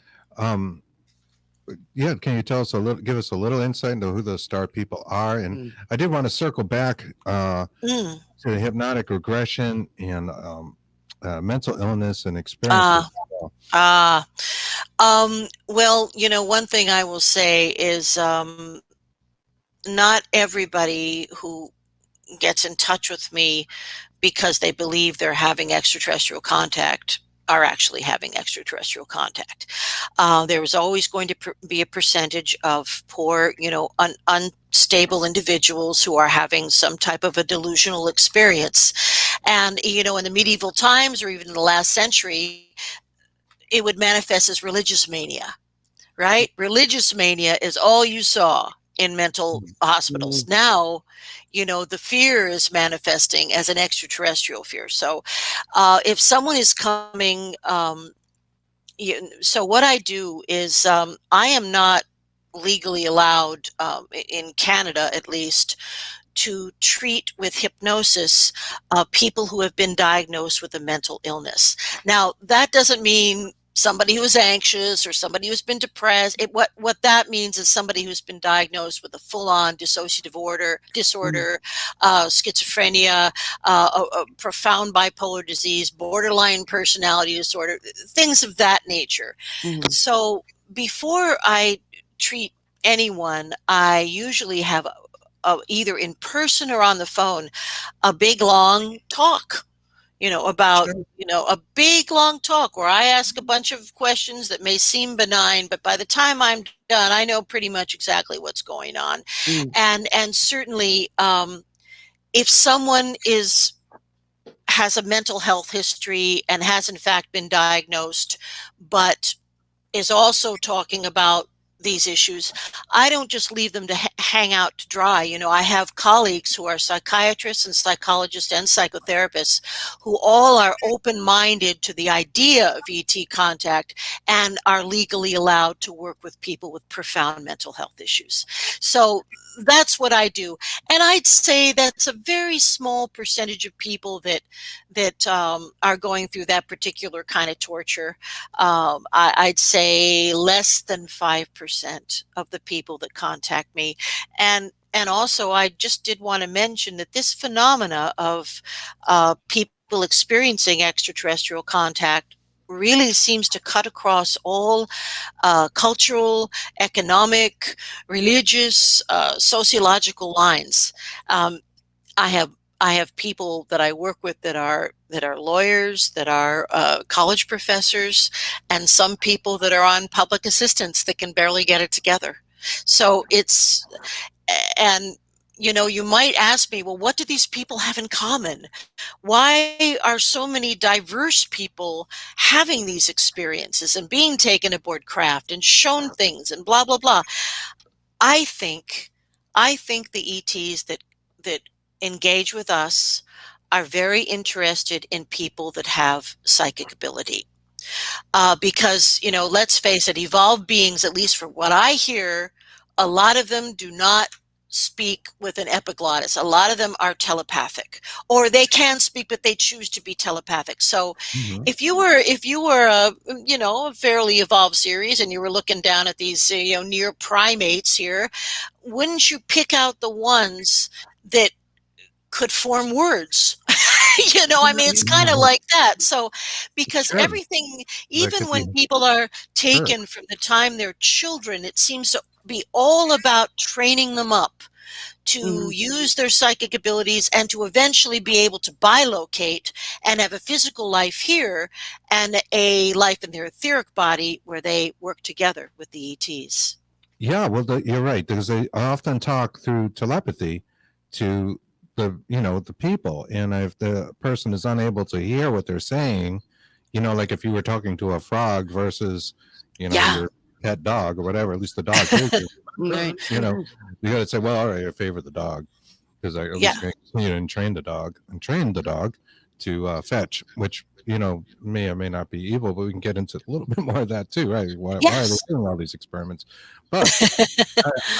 Yeah, can you tell us give us a little insight into who those star people are? And I did want to circle back to the hypnotic regression and mental illness and experiences. Well, one thing I will say is not everybody who gets in touch with me because they believe they're having extraterrestrial contact are actually having extraterrestrial contact. There is always going to be a percentage of poor, unstable individuals who are having some type of a delusional experience. And, in the medieval times or even in the last century, it would manifest as religious mania, right? Religious mania is all you saw in mental hospitals. Now, the fear is manifesting as an extraterrestrial fear. So if someone is coming, so what I do is I am not legally allowed, in Canada at least, to treat with hypnosis people who have been diagnosed with a mental illness. Now, that doesn't mean somebody who's anxious or somebody who's been depressed. What that means is somebody who's been diagnosed with a full-on dissociative disorder, schizophrenia, a profound bipolar disease, borderline personality disorder, things of that nature. So before I treat anyone, I usually have either in person or on the phone, a big long talk, about, a big long talk where I ask a bunch of questions that may seem benign, but by the time I'm done, I know pretty much exactly what's going on. And certainly, if someone has a mental health history and has in fact been diagnosed, but is also talking about these issues, I don't just leave them to hang out to dry. I have colleagues who are psychiatrists and psychologists and psychotherapists who all are open-minded to the idea of ET contact and are legally allowed to work with people with profound mental health issues. So that's what I do. And I'd say that's a very small percentage of people that are going through that particular kind of torture. I'd say less than 5% of the people that contact me. And also, I just did want to mention that this phenomena of people experiencing extraterrestrial contact really seems to cut across all cultural, economic, religious, sociological lines. I have people that I work with that are lawyers, that are college professors, and some people that are on public assistance that can barely get it together. So you might ask me, well, what do these people have in common? Why are so many diverse people having these experiences and being taken aboard craft and shown things and blah, blah, blah? I think the ETs that engage with us are very interested in people that have psychic ability. Because, let's face it, evolved beings, at least from what I hear, a lot of them do not speak with an epiglottis. A lot of them are telepathic, or they can speak, but they choose to be telepathic. So if you were a fairly evolved series and you were looking down at these, near primates here, wouldn't you pick out the ones that could form words? I mean, it's kind of like that. So, because Sure. everything, That even could when be people are sure. taken from the time they're children, it seems to be all about training them up to Mhm. use their psychic abilities and to eventually be able to bilocate and have a physical life here and a life in their etheric body where they work together with the ETs. Yeah, well, you're right, because they often talk through telepathy to the people, and if the person is unable to hear what they're saying, like if you were talking to a frog versus, Yeah. your pet dog or whatever, at least the dog hears you. Right. You got to say, well, all right, I favor the dog because I at Yeah. least continue and train the dog to fetch, which may or may not be evil, but we can get into a little bit more of that too, right? Why are they Yes. doing all these experiments? But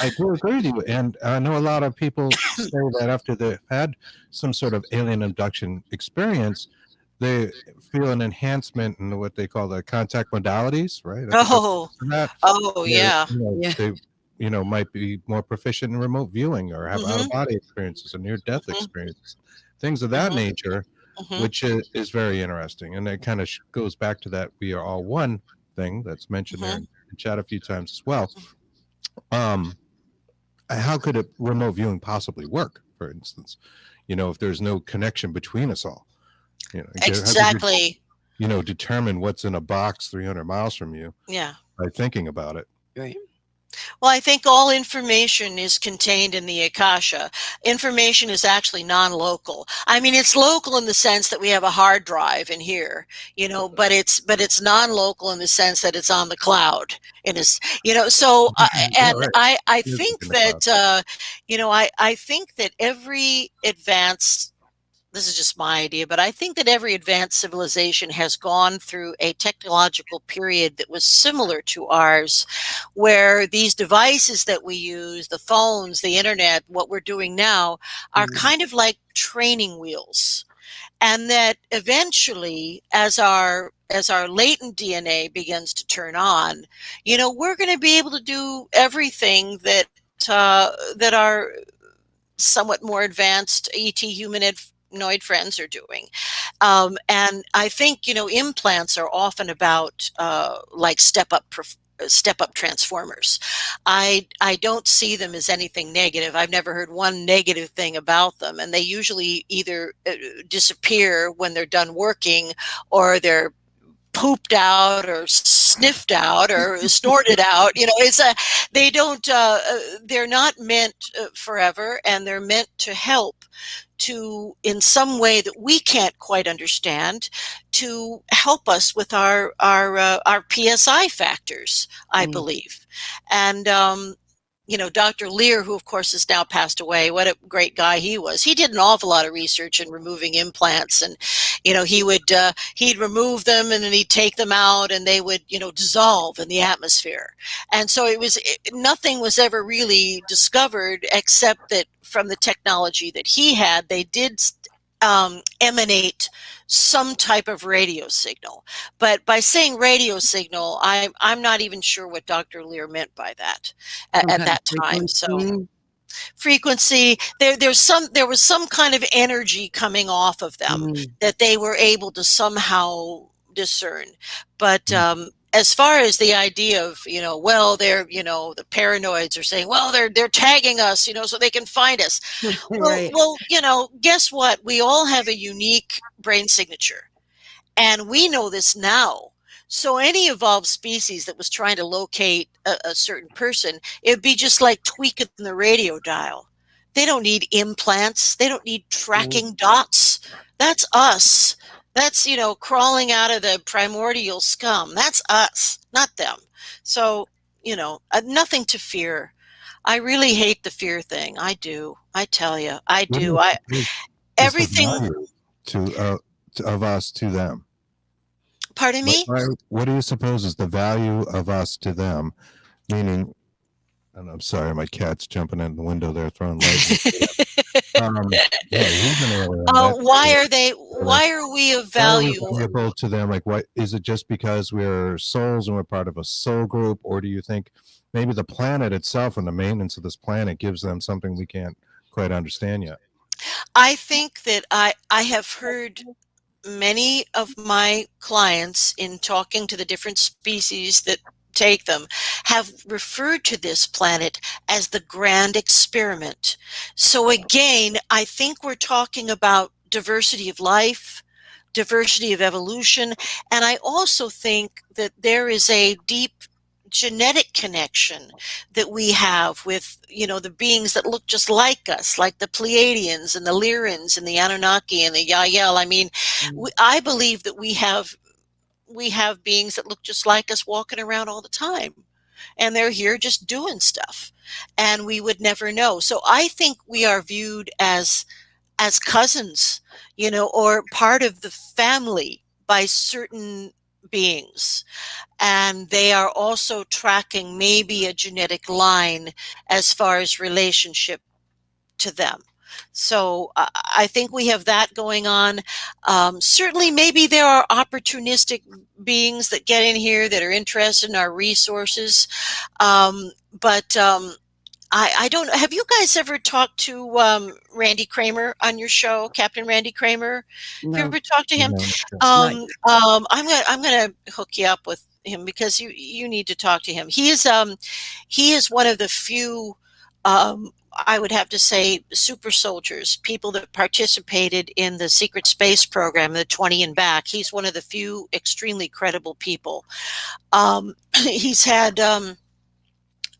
I do agree with you, and I know a lot of people say that after they've had some sort of alien abduction experience, they feel an enhancement in what they call the contact modalities, right? I think Oh, that oh, where, yeah. Yeah. they might be more proficient in remote viewing or have out Hmm. of body experiences or near death Hmm. experiences, things of that Hmm. nature, Hmm. which is very interesting, and it kind of goes back to that "we are all one" thing that's mentioned there Hmm. in chat a few times as well. How could a remote viewing possibly work, for instance, if there's no connection between us all? How could Exactly. you determine what's in a box 300 miles from you Yeah. by thinking about it? Right. Well, I think all information is contained in the Akasha. Information is actually non-local. I mean, it's local in the sense that we have a hard drive in here, but it's non-local in the sense that it's on the cloud. So Yeah, and right. I It is think in the cloud. that I think that every advanced this is just my idea, but I think that every advanced civilization has gone through a technological period that was similar to ours, where these devices that we use, the phones, the internet, what we're doing now, are Mhm. kind of like training wheels. And that eventually, as our latent DNA begins to turn on, we're going to be able to do everything that our somewhat more advanced ET humanoid friends are doing. And I think, implants are often about like step up transformers. I don't see them as anything negative. I've never heard one negative thing about them, and they usually either disappear when they're done working, or they're pooped out or sniffed out or snorted out. They don't they're not meant forever, and they're meant to help to, in some way that we can't quite understand, to help us with our PSI factors, I Mm. believe. And Dr. Lear, who of course has now passed away, what a great guy he was. He did an awful lot of research in removing implants, and he'd remove them and then he'd take them out, and they would dissolve in the atmosphere. And so nothing was ever really discovered, except that from the technology that he had, they did emanate some type of radio signal. But by saying radio signal, I'm not even sure what Dr. Lear meant by that Some at kind of that time. So frequency. frequency, there was some kind of energy coming off of them Mm. that they were able to somehow discern. But Mm. as far as the idea of well, the paranoids are saying, well, they're tagging us, so they can find us. Right. Well, guess what? We all have a unique brain signature, and we know this now. So any evolved species that was trying to locate a certain person, it'd be just like tweaking the radio dial. They don't need implants. They don't need tracking dots. That's us. That's, crawling out of the primordial scum. That's us, not them. So, nothing to fear. I really hate the fear thing. I do. I tell you, I What do do. you suppose is the Everything. value of us to them? Pardon me? What do you suppose is the value of us to them? Meaning, and I'm sorry, my cat's jumping in the window there, throwing light. Yeah, he's an alien. Why are we of Why are we value? valuable to them? Like, what is it? Just because we're souls and we're part of a soul group, or do you think maybe the planet itself and the maintenance of this planet gives them something we can't quite understand yet? I think that I have heard many of my clients, in talking to the different species that take them, have referred to this planet as the grand experiment. So again, I think we're talking about diversity of life, diversity of evolution, and I also think that there is a deep genetic connection that we have with, the beings that look just like us, like the Pleiadians and the Lyrans and the Anunnaki and the Yael. I mean, I believe that we have beings that look just like us walking around all the time, and they're here just doing stuff, and we would never know. So I think we are viewed as cousins, or part of the family by certain beings. And they are also tracking maybe a genetic line as far as relationship to them. So I think we have that going on. Certainly, maybe there are opportunistic beings that get in here that are interested in our resources. But I don't. Have you guys ever talked to Randy Kramer on your show, Captain Randy Kramer? Have you No. ever talked to him? No. I'm gonna hook you up with him, because you need to talk to him. He is one of the few, I would have to say, super soldiers, people that participated in the secret space program, the 20 and back. He's one of the few extremely credible people. He's had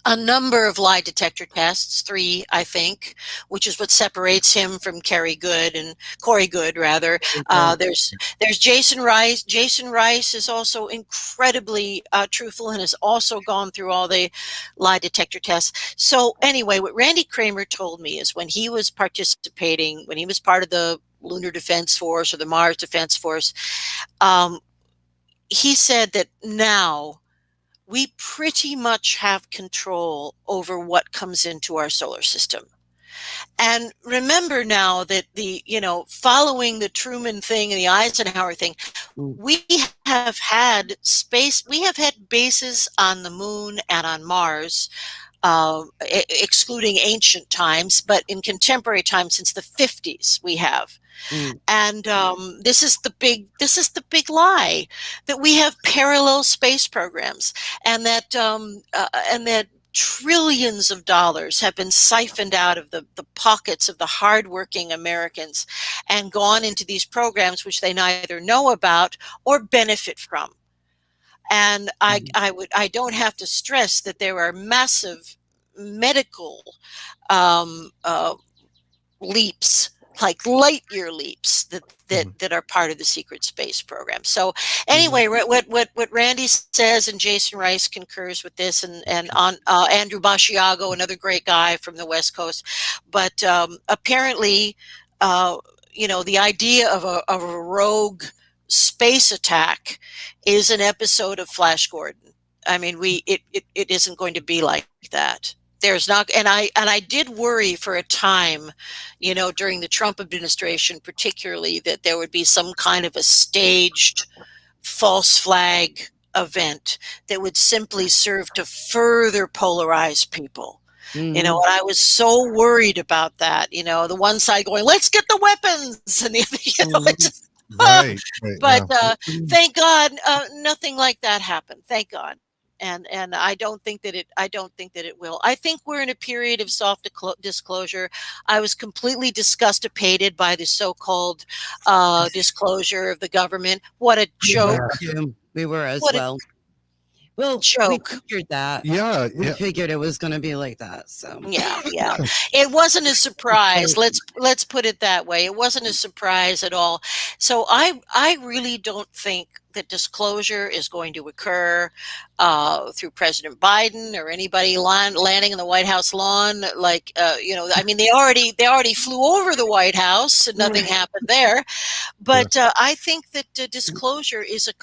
a number of lie detector tests, 3, I think, which is what separates him from Corey Good, rather. There's Jason Rice. Jason Rice is also incredibly truthful and has also gone through all the lie detector tests. So anyway, what Randy Kramer told me is, when he was participating, when he was part of the Lunar Defense Force or the Mars Defense Force, he said that now we pretty much have control over what comes into our solar system. And remember now that following the Truman thing and the Eisenhower thing, we have had bases on the moon and on Mars, excluding ancient times, but in contemporary times, since the 50s, we have. And this is the big lie, that we have parallel space programs, and that trillions of dollars have been siphoned out of the pockets of the hardworking Americans and gone into these programs which they neither know about or benefit from. And I don't have to stress that there are massive medical leaps, like light year leaps, that are part of the secret space program. So anyway, what Randy says, and Jason Rice concurs with this, and on Andrew Basciago, another great guy from the West Coast. But apparently, the idea of a rogue space attack is an episode of Flash Gordon. I mean, it isn't going to be like that. There's not, and I did worry for a time, during the Trump administration, particularly, that there would be some kind of a staged false flag event that would simply serve to further polarize people. And I was so worried about that. The one side going, "Let's get the weapons," and the other, it's just, Right. but thank God, nothing like that happened. Thank God. And I don't think that it will. I think we're in a period of soft disclosure. I was completely disgustipated by the so-called disclosure of the government. What a joke! We were as What well. Well, joke. we figured that. Yeah. We figured it was going to be like that. So Yeah. It wasn't a surprise. Let's put it that way. It wasn't a surprise at all. So I really don't think that disclosure is going to occur through President Biden or anybody landing in the White House lawn. Like, I mean, they already flew over the White House and nothing happened there. But I think that disclosure is a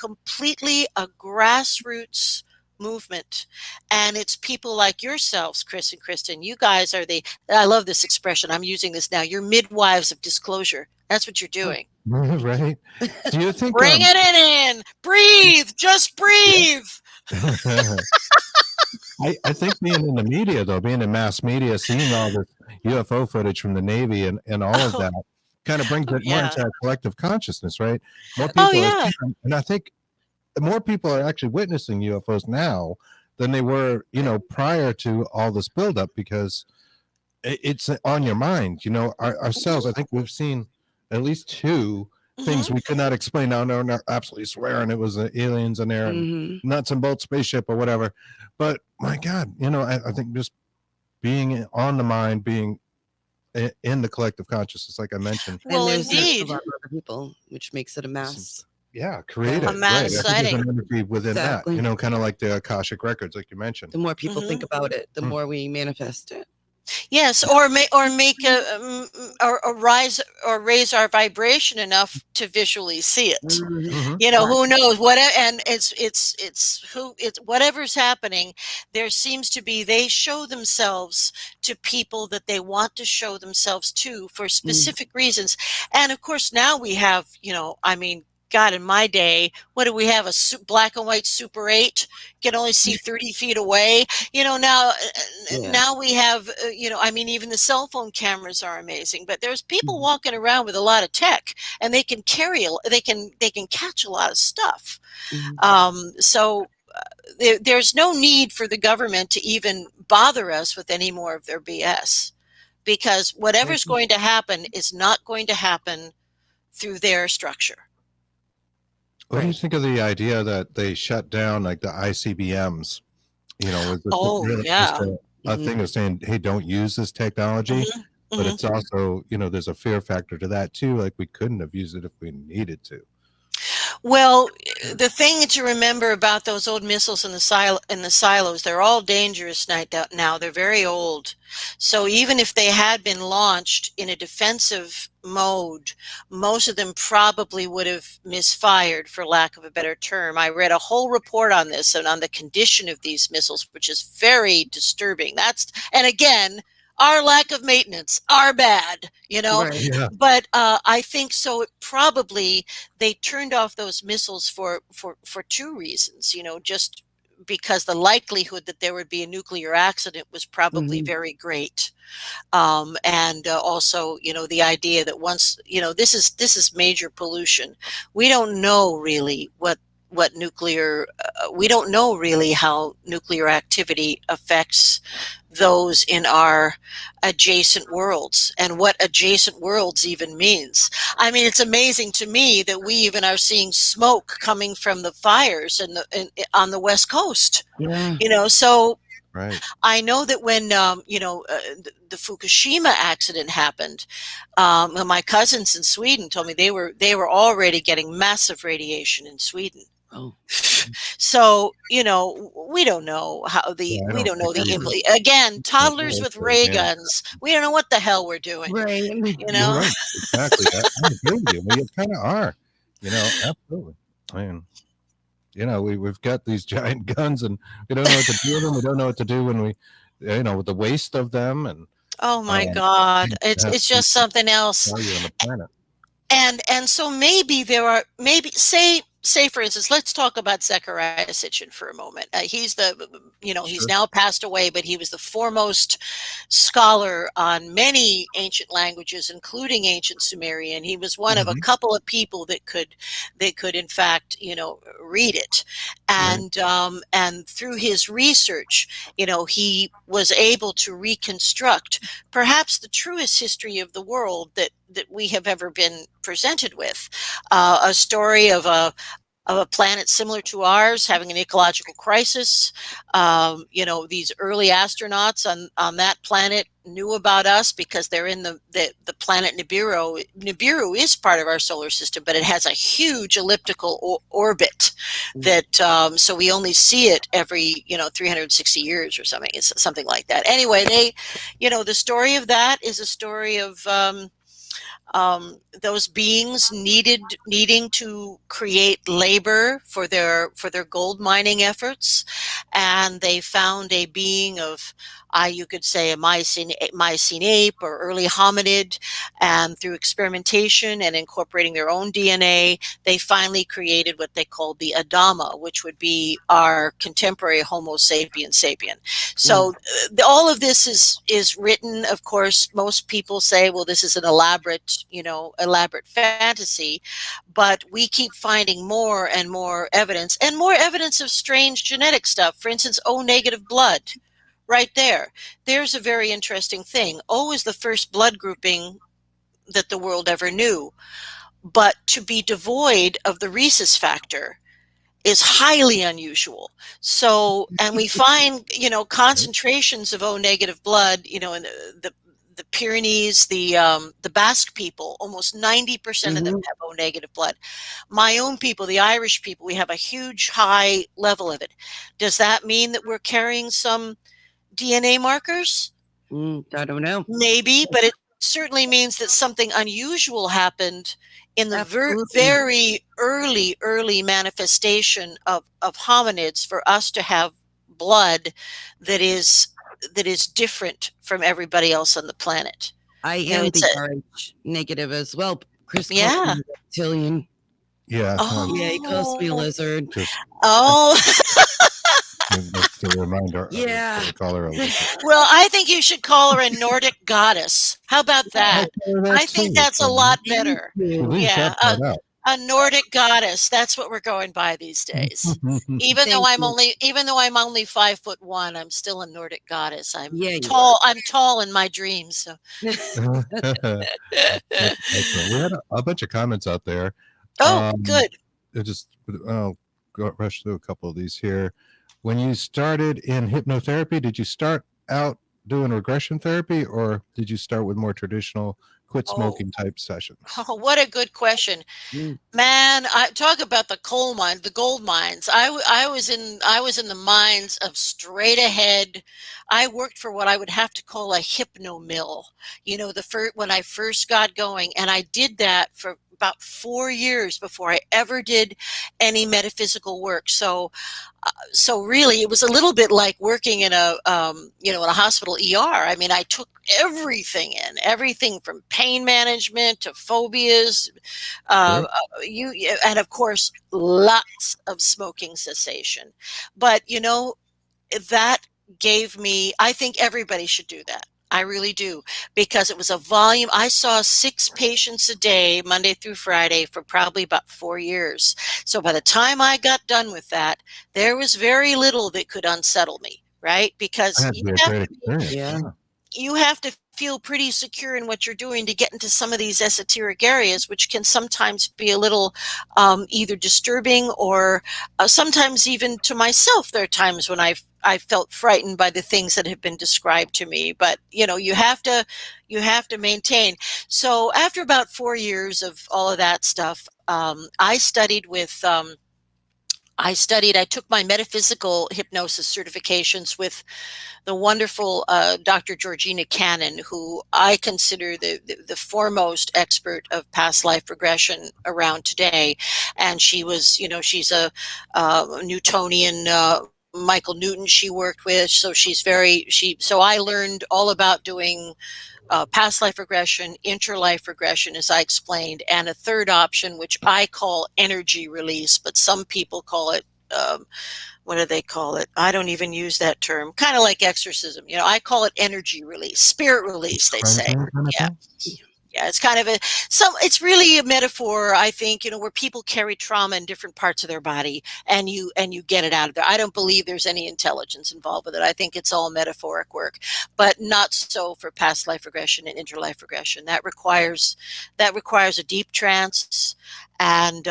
grassroots movement, and it's people like yourselves, Chris and Kristen. You guys are I love this expression, I'm using this now, you're midwives of disclosure. That's what you're doing. Right. Do you think Bring it in, breathe, just breathe. I think being in the media, though, being in mass media, seeing all this UFO footage from the Navy and all of that, kind of brings it more Yeah. into collective consciousness, right? More Oh, people are yeah. seeing them, and I think more people are actually witnessing UFOs now than they were, prior to all this buildup, because it's on your mind. Ourselves, I think we've seen at least two things Mhm. we could not explain. Now, no, not absolutely swearing it was aliens in there and Mhm. nuts and bolts spaceship or whatever. But my God, I think just being on the mind, being in the collective consciousness, like I mentioned. Well, and there's a indeed. lot of other people, which makes it a mass. Yeah, create Yeah. A it. mass Right. I think sighting. there's an energy within Exactly. that, kind of like the Akashic records, like you mentioned. The more people think Mhm. about it, the Mm. more we manifest it. Yes, or make or rise or raise our vibration enough to visually see it. Mhm. Who knows what, and it's whatever's happening. There seems to be, they show themselves to people that they want to show themselves to for specific reasons. And of course, now we have, I mean, God, in my day, what do we have? A black and white Super 8, can only see 30 feet away. Now Yeah. now we have, I mean, even the cell phone cameras are amazing, but there's people walking around with a lot of tech, and they can they can catch a lot of stuff. Mhm. So there's no need for the government to even bother us with any more of their BS, because whatever's going to happen is not going to happen through their structure. What do you think of the idea that they shut down like the ICBMs? Was this Oh, really just yeah. a thing of saying, hey, don't use this technology? Mhm, But mhm. it's also, there's a fear factor to that too. Like we couldn't have used it if we needed to. Well, the thing to remember about those old missiles in the silos, they're all dangerous now. They're very old. So even if they had been launched in a defensive mode, most of them probably would have misfired, for lack of a better term. I read a whole report on this and on the condition of these missiles, which is very disturbing. And again, our lack of maintenance, our bad, Right. Yeah. but I think so. It probably, they turned off those missiles for two reasons, just because the likelihood that there would be a nuclear accident was probably very great. And also, the idea that once, this is major pollution. We don't know really what nuclear, we don't know really how nuclear activity affects those in our adjacent worlds, and what adjacent worlds even means. I mean, it's amazing to me that we even are seeing smoke coming from the fires on the West Coast. Yeah. So Right. I know that when the Fukushima accident happened, my cousins in Sweden told me they were already getting massive radiation in Sweden. Oh. So, we don't know Yeah, I we don't don't know think the any again, toddlers with ray damage. guns. We don't know what the hell we're doing, Right. You're right. Exactly. I agree with you. We kind of are. Absolutely. I mean, we've got these giant guns and we don't know what to do with them. We don't know what to do when we, with the waste of them. And Oh my God. has It's just something else. value on the planet. And so maybe there are, say for instance, let's talk about Zechariah Sitchin for a moment. He's he's Sure. now passed away, but he was the foremost scholar on many ancient languages, including ancient Sumerian. He was one of a couple of people that could in fact, read it. And through his research, he was able to reconstruct perhaps the truest history of the world that we have ever been presented with. A story of a planet similar to ours having an ecological crisis. These early astronauts on that planet knew about us because they're in the planet Nibiru. Nibiru is part of our solar system, but it has a huge elliptical orbit that so we only see it every 360 years or something. It's something like that. Anyway, the story of that is a story of those beings needing to create labor for their gold mining efforts, and they found a being of you could say a Miocene ape or early hominid, and through experimentation and incorporating their own DNA, they finally created what they called the Adama, which would be our contemporary Homo sapiens sapien. So all of this is written. Of course, most people say, well, this is an elaborate fantasy, but we keep finding more and more evidence of strange genetic stuff. For instance, O negative blood. Right there. There's a very interesting thing. O is the first blood grouping that the world ever knew, but to be devoid of the rhesus factor is highly unusual. So, and we find, concentrations of O negative blood, in the Pyrenees, the Basque people, almost 90% of them have O negative blood. My own people, the Irish people, we have a huge high level of it. Does that mean that we're carrying some DNA markers? I don't know. Maybe, but it certainly means that something unusual happened in the very early manifestation of hominids for us to have blood that is different from everybody else on the planet. I am the RH negative as well. Chris calls Yeah. me reptilian. Yeah. Yeah, he calls me lizard. That's the reminder. Yeah. Call her a lizard. Well, I think you should call her a Nordic goddess. How about that? I think that's a lot better. Yeah, a Nordic goddess. That's what we're going by these days. Even though I'm only 5'1", I'm still a Nordic goddess. I'm tall. I'm tall in my dreams. So. Excellent. We had a bunch of comments out there. Oh, good. I'll rush through a couple of these here. When you started in hypnotherapy, did you start out doing regression therapy, or did you start with more traditional quit smoking type sessions? Oh, what a good question. Man, I talk about the coal mine, the gold mines. I was in the mines of straight ahead. I worked for what I would have to call a hypno mill, when I first got going, and I did that for about 4 years before I ever did any metaphysical work. So really, it was a little bit like working in a hospital ER. I mean, I took everything from pain management to phobias, and of course, lots of smoking cessation. But that gave me. I think everybody should do that. I really do, because it was a volume. I saw 6 patients a day, Monday through Friday, for probably about 4 years. So by the time I got done with that, there was very little that could unsettle me, right? Because you have to feel pretty secure in what you're doing to get into some of these esoteric areas, which can sometimes be a little either disturbing or sometimes even to myself. There are times when I felt frightened by the things that have been described to me, but you have to maintain. So after about 4 years of all of that stuff, I studied with. I took my metaphysical hypnosis certifications with the wonderful Dr. Georgina Cannon, who I consider the foremost expert of past life regression around today. And she was, she's a Newtonian. Michael Newton she worked with, so so I learned all about doing past life regression, interlife regression, as I explained, and a third option, which I call energy release, but some people call it, what do they call it? I don't even use that term. Kind of like exorcism. I call it energy release, spirit release, they say. Yeah. Yeah, it's kind of it's really a metaphor, I think, where people carry trauma in different parts of their body and you get it out of there. I don't believe there's any intelligence involved with it. I think it's all metaphoric work, but not so for past life regression and interlife regression. That requires a deep trance and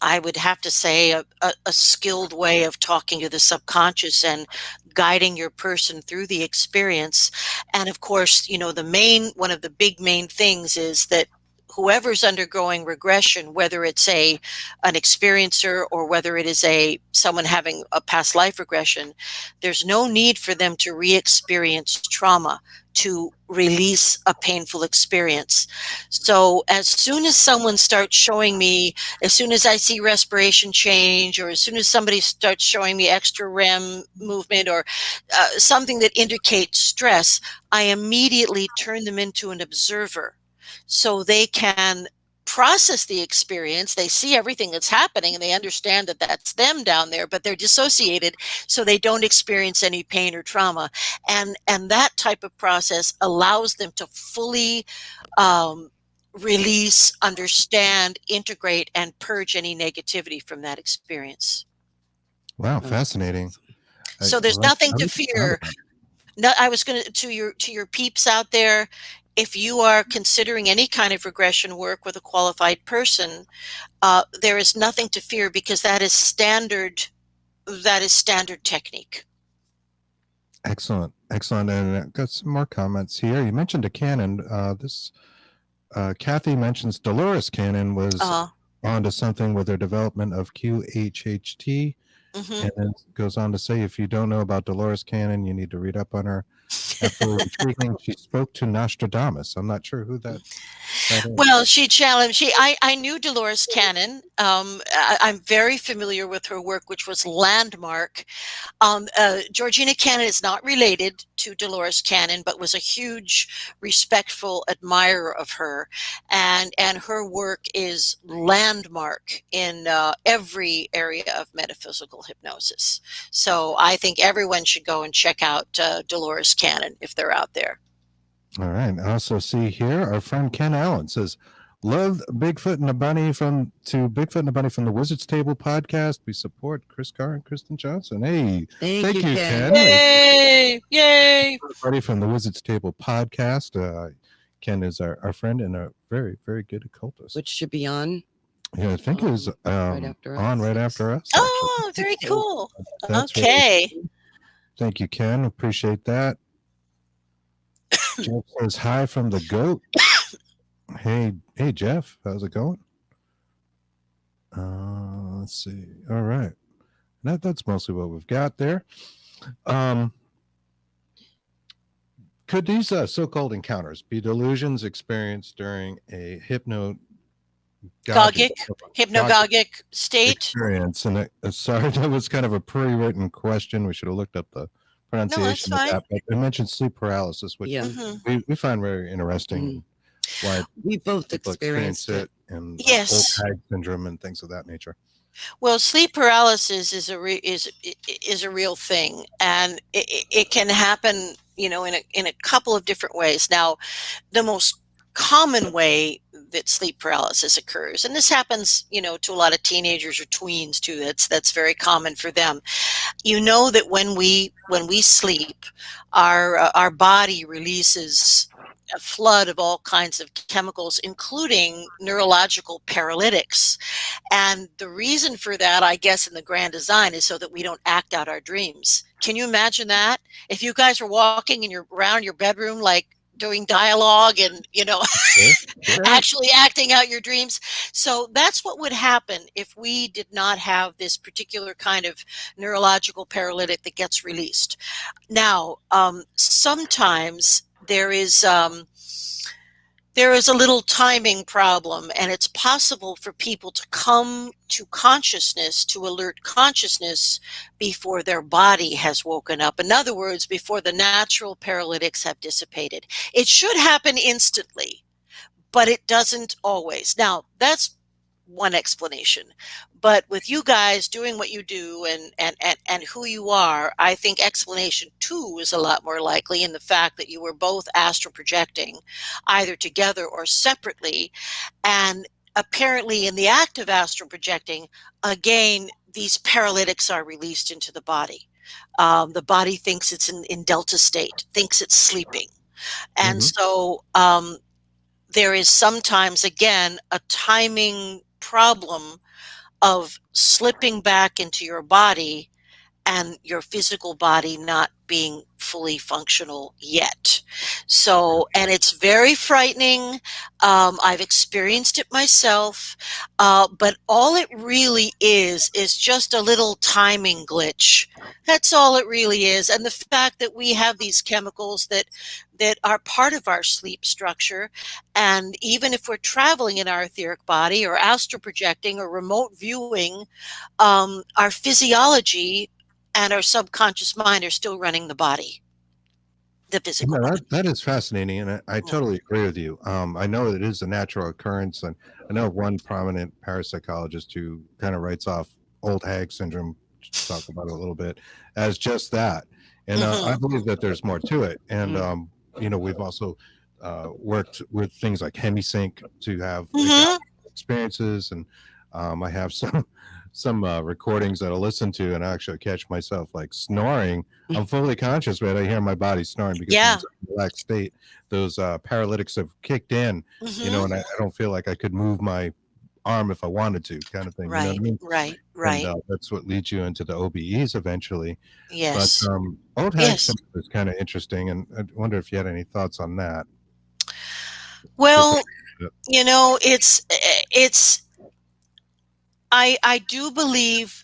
I would have to say a skilled way of talking to the subconscious and guiding your person through the experience. And of course, one of the big main things is that whoever's undergoing regression, whether it's an experiencer or whether it is someone having a past life regression, there's no need for them to re-experience trauma to release a painful experience. So as soon as someone starts showing me, as soon as I see respiration change, or as soon as somebody starts showing me extra REM movement, or something that indicates stress, I immediately turn them into an observer so they can process the experience. They see everything that's happening and they understand that that's them down there, but they're dissociated so they don't experience any pain or trauma. And that type of process allows them to fully release, understand, integrate, and purge any negativity from that experience. Wow, fascinating. So there's nothing to fear. No, I was going to your peeps out there. If you are considering any kind of regression work with a qualified person, there is nothing to fear, because that is standard. That is standard technique. Excellent. And I've got some more comments here. You mentioned a canon. Kathy mentions Dolores Cannon was onto something with her development of QHHT. And then goes on to say, if you don't know about Dolores Cannon, you need to read up on her. Absolutely intriguing. She spoke to Nostradamus. I'm not sure who that is. Well, she challenged. I knew Dolores Cannon. I'm very familiar with her work, which was landmark. Georgina Cannon is not related to Dolores Cannon, but was a huge, respectful admirer of her, and her work is landmark in every area of metaphysical hypnosis. So I think everyone should go and check out Dolores Cannon if they're out there. All right. I also see here our friend Ken Allen says, "Love Bigfoot and the Bunny from the Wizard's Table podcast. We support Chris Carr and Kristen Johnson." Hey, thank you, Ken. Yay! Everybody from the Wizard's Table podcast. Ken is our friend and a very, very good occultist. Which should be on. Yeah, I think it was right after us. Oh, very cool. That's okay. Really, thank you, Ken. Appreciate that. Jeff says hi from the goat. Hey, Jeff, how's it going? Let's see. All right, that's mostly what we've got there. Could these so-called encounters be delusions experienced during a hypnagogic state experience? And sorry, that was kind of a pre-written question. We should have looked up the pronunciation of that, but they mentioned sleep paralysis, which we find very interesting. Why we both experienced it, and old hag syndrome and things of that nature. Well, sleep paralysis is a real thing, and it can happen, in a couple of different ways. Now, the most common way that sleep paralysis occurs, and this happens, to a lot of teenagers or tweens too. That's very common for them. That when we sleep, our body releases a flood of all kinds of chemicals, including neurological paralytics. And the reason for that, I guess, in the grand design is so that we don't act out our dreams. Can you imagine that? If you guys are walking and you're around your bedroom, like doing dialogue and, actually acting out your dreams. So that's what would happen if we did not have this particular kind of neurological paralytic that gets released. Now, sometimes there is a little timing problem, and it's possible for people to come to consciousness, to alert consciousness, before their body has woken up. In other words, before the natural paralytics have dissipated. It should happen instantly, but it doesn't always. Now, that's one explanation. But with you guys doing what you do and who you are, I think explanation 2 is a lot more likely, in the fact that you were both astral projecting, either together or separately. And apparently in the act of astral projecting, again, these paralytics are released into the body. The body thinks it's in delta state, thinks it's sleeping. And so there is sometimes, again, a timing problem of slipping back into your body and your physical body not being fully functional yet. So, and it's very frightening. I've experienced it myself, but all it really is just a little timing glitch. That's all it really is. And the fact that we have these chemicals that are part of our sleep structure, and even if we're traveling in our etheric body or astral projecting or remote viewing, our physiology and our subconscious mind are still running the body, the physical Yeah, body. that is fascinating, and I totally agree with you. I know it is a natural occurrence, and I know one prominent parapsychologist who kind of writes off old hag syndrome, to talk about it a little bit, as just that. And I Mhm. believe that there's more to it. And we've also worked with things like hemisync to have Mhm. experiences, and I have some recordings that I listen to, and I actually catch myself like snoring. I'm fully conscious, but I hear my body snoring because in Yeah. such a relaxed state, those paralytics have kicked in, Mhm. and I don't feel like I could move my arm if I wanted to, kind of thing. You know what I Right, mean? right, And right. that's what leads you into the OBEs eventually. But Yes. old hag Yes. syndrome is kind of interesting, and I wonder if you had any thoughts on that. Just Well, it's I do believe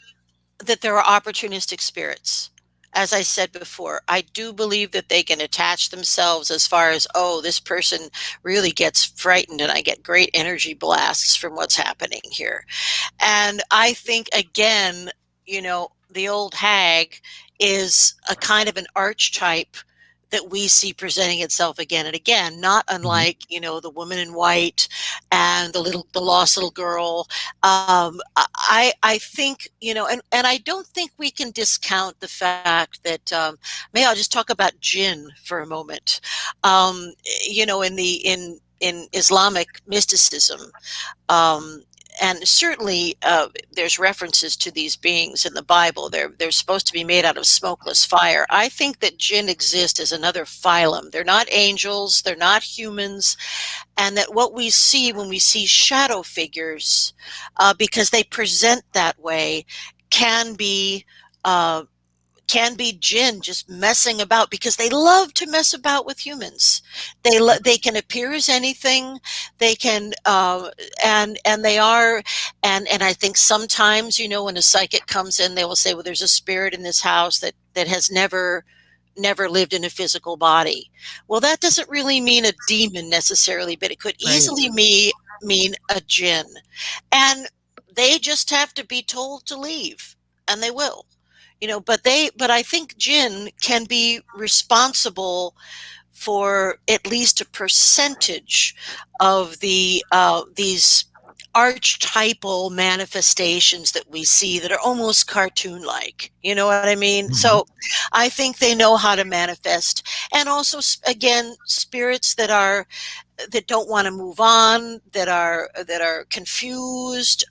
that there are opportunistic spirits. As I said before, I do believe that they can attach themselves as far as, oh, this person really gets frightened and I get great energy blasts from what's happening here. And I think, again, the old hag is a kind of an archetype that we see presenting itself again and again, not Mhm. unlike, the woman in white and the lost little girl. I think, and I don't think we can discount the fact that, maybe I'll just talk about jinn for a moment. In Islamic mysticism, um, and certainly there's references to these beings in the Bible. They're supposed to be made out of smokeless fire. I think that jinn exist as another phylum. They're not angels, they're not humans, and that what we see when we see shadow figures, because they present that way, can be uh, jinn just messing about, because they love to mess about with humans. They can appear as anything. They can and they are, and I think sometimes, when a psychic comes in, they will say, well, there's a spirit in this house that has never lived in a physical body. Well, that doesn't really mean a demon necessarily, but it could Right. easily mean a jinn. And they just have to be told to leave, and they will. But I think jinn can be responsible for at least a percentage of these archetypal manifestations that we see that are almost cartoon like. You know what I mean? Mhm. So I think they know how to manifest. And also, again, spirits that don't want to move on, that are confused.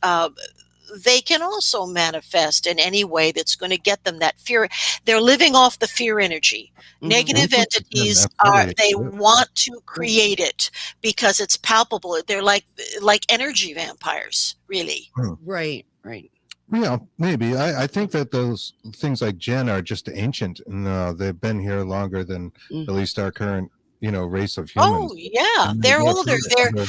They can also manifest in any way that's going to get them that fear. They're living off the fear energy. Mhm. Negative Mhm. entities Absolutely. they Yeah. want to create it because it's palpable. They're like energy vampires, really. Hmm. Right. Right. Yeah, maybe. I think that those things like Jen are just ancient, and they've been here longer than Mm. at least our current, race of Oh humans. yeah, And they're there are older. probably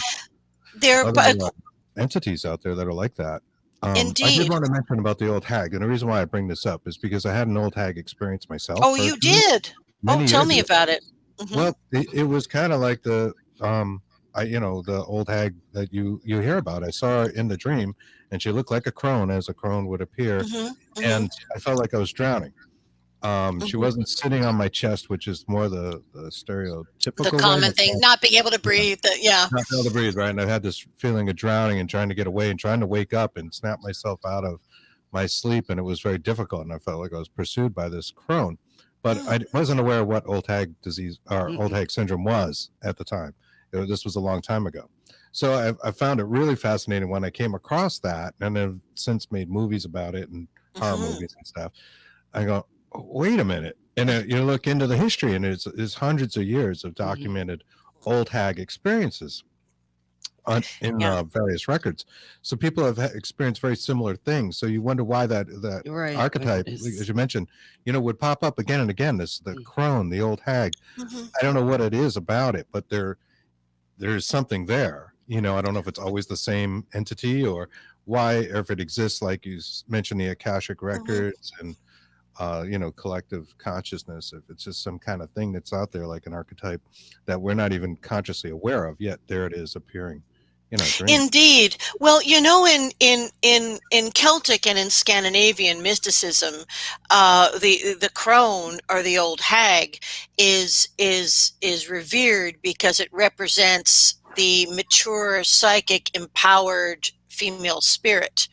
They're they're other entities out there that are like that. I did indeed. want to mention about the old hag, and the reason why I bring this up is because I had an old hag experience myself Oh, you personally did. Oh, many tell years me ago. about it. Hmm. Well, it was kind of like the old hag that you hear about. I saw her in the dream, and she looked like a crone, as a crone would appear, Hmm. Hmm. and I felt like I was drowning. She Hmm. wasn't sitting on my chest, which is more the The stereotypical way. common thing, not being able to breathe. Yeah. Not be able to breathe, right? And I had this feeling of drowning and trying to get away and trying to wake up and snap myself out of my sleep. And it was very difficult. And I felt like I was pursued by this crone. But Mm. I wasn't aware of what old hag disease or old Mm-mm. hag syndrome was at the time. This was a long time ago. So I found it really fascinating when I came across that, and have since made movies about it and horror Mhm. movies and stuff. I go, "Oh, wait a minute. And you look into the history, and it's hundreds of years of Mhm. documented old hag experiences. in Yeah. various records. So people have experienced very similar things. So you wonder why that Right. archetype, It's- as you mentioned, would pop up again and again. This the crone, the old hag. Mhm. I don't know what it is about it, but there's something there. I don't know if it's always the same entity or why, or if it exists, like you mentioned, the Akashic records and collective consciousness. If it's just some kind of thing that's out there, like an archetype that we're not even consciously aware of, yet there it is appearing in our dreams. Indeed. Well, in Celtic and in Scandinavian mysticism, the crone or the old hag is revered because it represents the mature, psychic, empowered female spirit.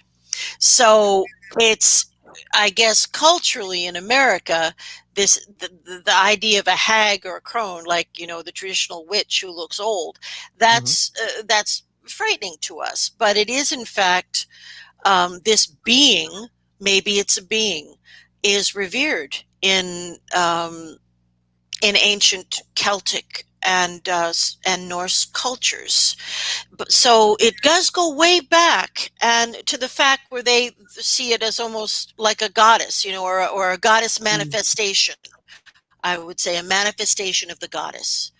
So it's, I guess, culturally in America, the idea of a hag or a crone, like the traditional witch who looks old, that's frightening to us. But it is, in fact, this being, maybe it's a being, is revered in ancient Celtic and Norse cultures. But so it does go way back, and to the fact where they see it as almost like a goddess, or a goddess manifestation. I would say a manifestation of the goddess.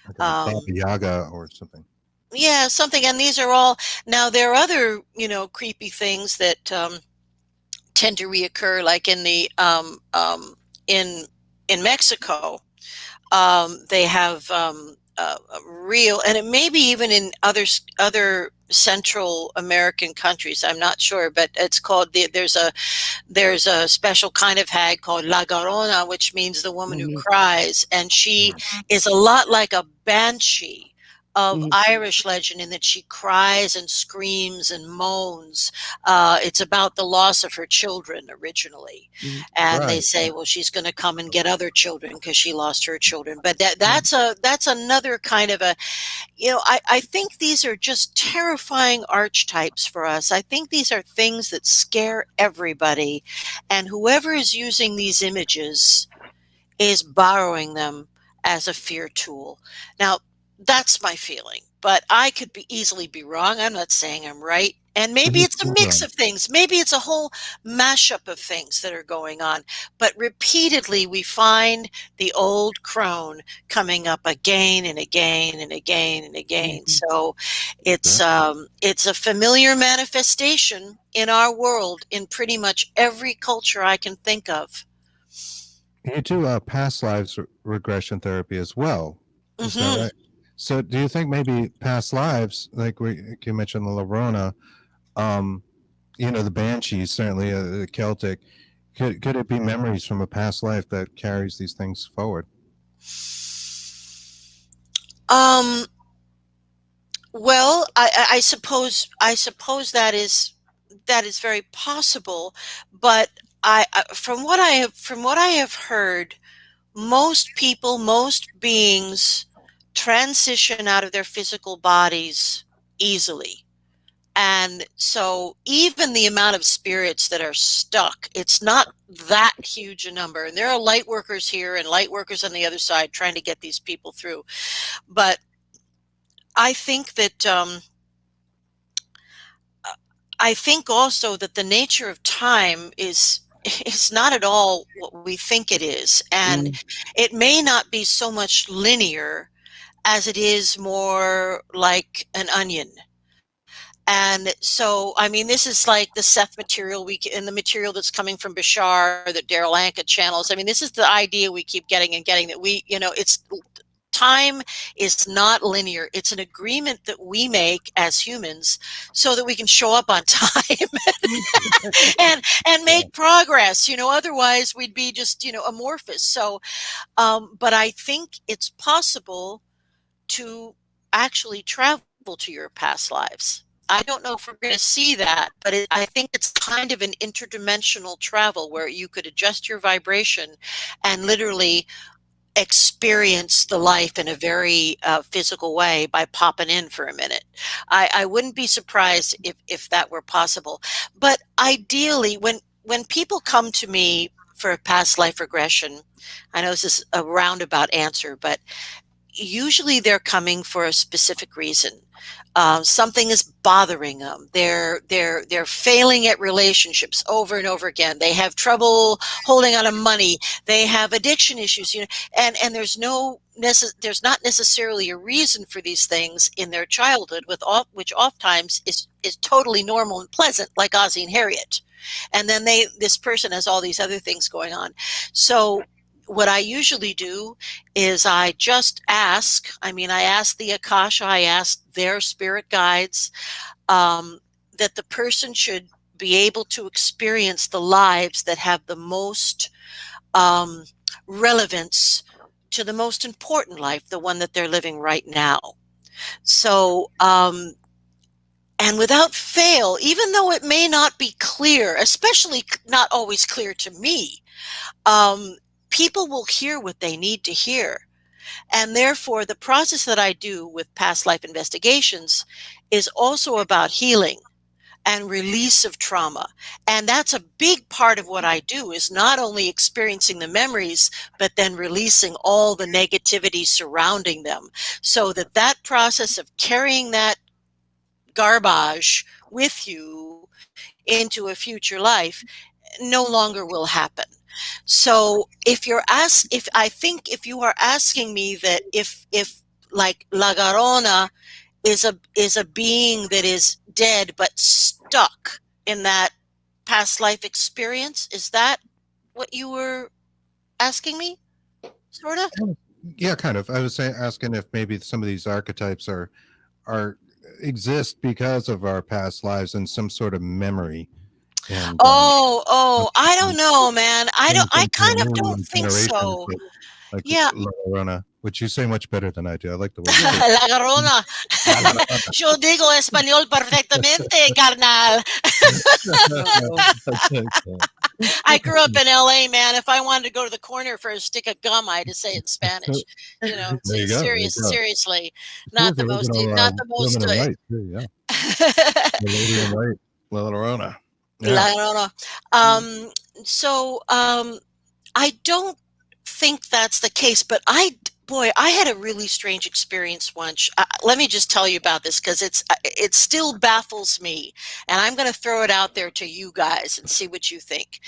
Like a Baba Yaga or something. Yeah, something. And these are all, now there are other, creepy things that tend to reoccur, like in the in Mexico. They have real, and it may be even in other Central American countries. I'm not sure, but it's called there's a special kind of hag called La Garona, which means the woman who cries, and she is a lot like a banshee of Irish legend in that she cries and screams and moans. It's about the loss of her children originally, and they say, well, she's going to come and get other children because she lost her children. But that's another kind of a, I think these are just terrifying archetypes for us. I think these are things that scare everybody, and whoever is using these images is borrowing them as a fear tool. Now, that's my feeling, but I could easily be wrong. I'm not saying I'm right. And maybe it's a mix of things. Maybe it's a whole mashup of things that are going on. But repeatedly, we find the old crone coming up again and again and again and again. So it's a familiar manifestation in our world in pretty much every culture I can think of. You do past lives regression therapy as well. Is that right? So do you think maybe past lives, like you mentioned the Lorona, the Banshee, certainly the Celtic, could it be memories from a past life that carries these things forward? Well, I suppose that is very possible, but from what I have heard, most people, most beings transition out of their physical bodies easily. And so even the amount of spirits that are stuck, it's not that huge a number. And there are light workers here and light workers on the other side trying to get these people through. But I think that I think also that the nature of time is not at all what we think it is. And it may not be so much linear as it is more like an onion. And so, I mean, this is like the Seth material and the material that's coming from Bashar that Daryl Anka channels. I mean, this is the idea we keep getting that it's time is not linear. It's an agreement that we make as humans so that we can show up on time and make progress. Otherwise we'd be just, amorphous. So, but I think it's possible to actually travel to your past lives. I don't know if we're going to see that, but I think it's kind of an interdimensional travel where you could adjust your vibration and literally experience the life in a very physical way by popping in for a minute. I wouldn't be surprised if that were possible. But ideally, when people come to me for a past life regression, I know this is a roundabout answer, but usually they're coming for a specific reason. Something is bothering them. They're failing at relationships over and over again. They have trouble holding on to money. They have addiction issues, and there's not necessarily a reason for these things in their childhood, which oftentimes is totally normal and pleasant, like Ozzie and Harriet. And then this person has all these other things going on. So what I usually do is I just ask. I ask the Akasha, I ask their spirit guides, that the person should be able to experience the lives that have the most relevance to the most important life, the one that they're living right now. So, and without fail, even though it may not be clear, especially not always clear to me, people will hear what they need to hear. And therefore, the process that I do with past life investigations is also about healing and release of trauma. And that's a big part of what I do, is not only experiencing the memories, but then releasing all the negativity surrounding them, so that process of carrying that garbage with you into a future life no longer will happen. So if you are asking me that if like La Garona is a being that is dead but stuck in that past life experience, is that what you were asking me? Sort of? Yeah, kind of. I was asking if maybe some of these archetypes are exist because of our past lives and some sort of memory. And I don't know, man. I kind of don't think generations, so. like Yeah. La Llorona, which you say much better than I do. I like the way you say La Garona. Yo digo español perfectamente, carnal. it. I grew up in LA, man. If I wanted to go to the corner for a stick of gum, I had to say it in Spanish. There you go. There you go. Seriously, She not was the the most, original not the most. woman in white, too, yeah. The lady in white, La Llorona. La Yeah. Garona. I don't think that's the case, but I had a really strange experience once. Let me just tell you about this, because it still baffles me, and I'm going to throw it out there to you guys and see what you think.